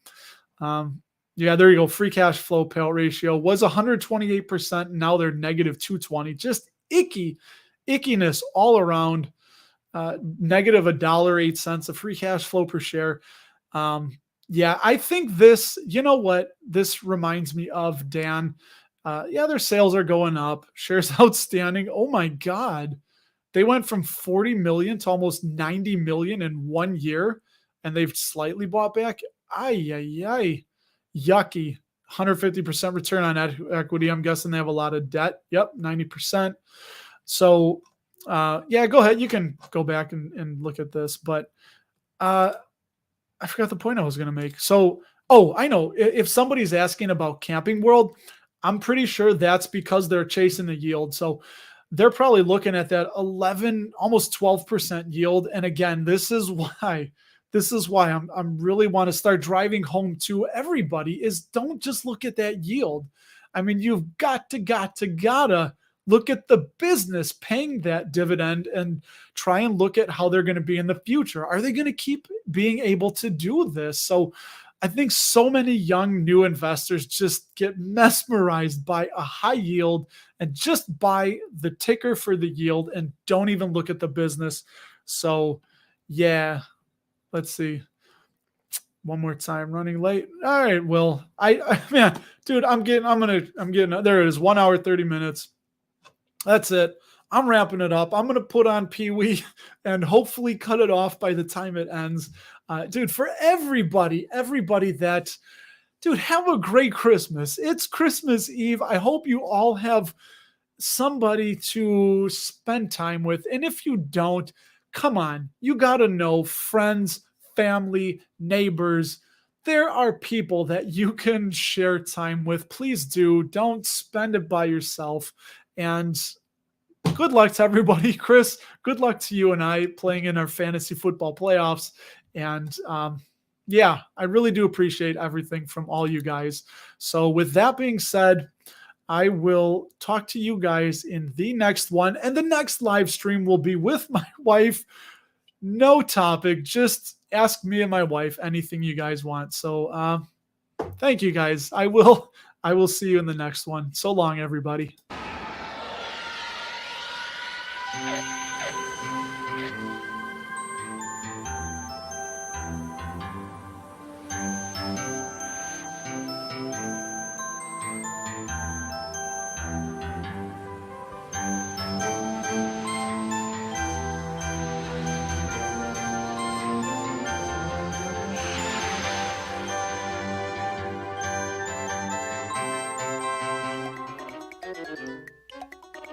Yeah, there you go. Free cash flow payout ratio was 128%. Now they're negative 220. Just ickiness all around. Negative $1.08 of free cash flow per share. Yeah, I think this, you know what? This reminds me of, Dan. Yeah, their sales are going up. Shares outstanding. Oh my God. They went from 40 million to almost 90 million in 1 year, and they've slightly bought back. Yucky. 150% return on equity. I'm guessing they have a lot of debt. Yep, 90%. So, yeah, go ahead. You can go back and look at this, but I forgot the point I was going to make. So, I know. If somebody's asking about Camping World, I'm pretty sure that's because they're chasing the yield. So they're probably looking at that 11, almost 12% yield. And again, this is why I'm really want to start driving home to everybody is don't just look at that yield. I mean, you've gotta look at the business paying that dividend and try and look at how they're going to be in the future. Are they going to keep being able to do this? So I think so many young new investors just get mesmerized by a high yield and just buy the ticker for the yield and don't even look at the business. So yeah, let's see. One more time, running late. All right, well, man, dude, I'm getting there it is, 1 hour, 30 minutes. That's it. I'm wrapping it up. I'm going to put on Pee Wee and hopefully cut it off by the time it ends. Dude, for everybody that, dude, have a great Christmas. It's Christmas Eve. I hope you all have somebody to spend time with. And if you don't, come on, you got to know friends, family, neighbors. There are people that you can share time with. Please do. Don't spend it by yourself. And good luck to everybody. Chris, good luck to you and I playing in our fantasy football playoffs. And yeah, I really do appreciate everything from all you guys. So with that being said, I will talk to you guys in the next one. And the next live stream will be with my wife. No topic. Just ask me and my wife anything you guys want. So thank you guys. I will see you in the next one. So long, everybody.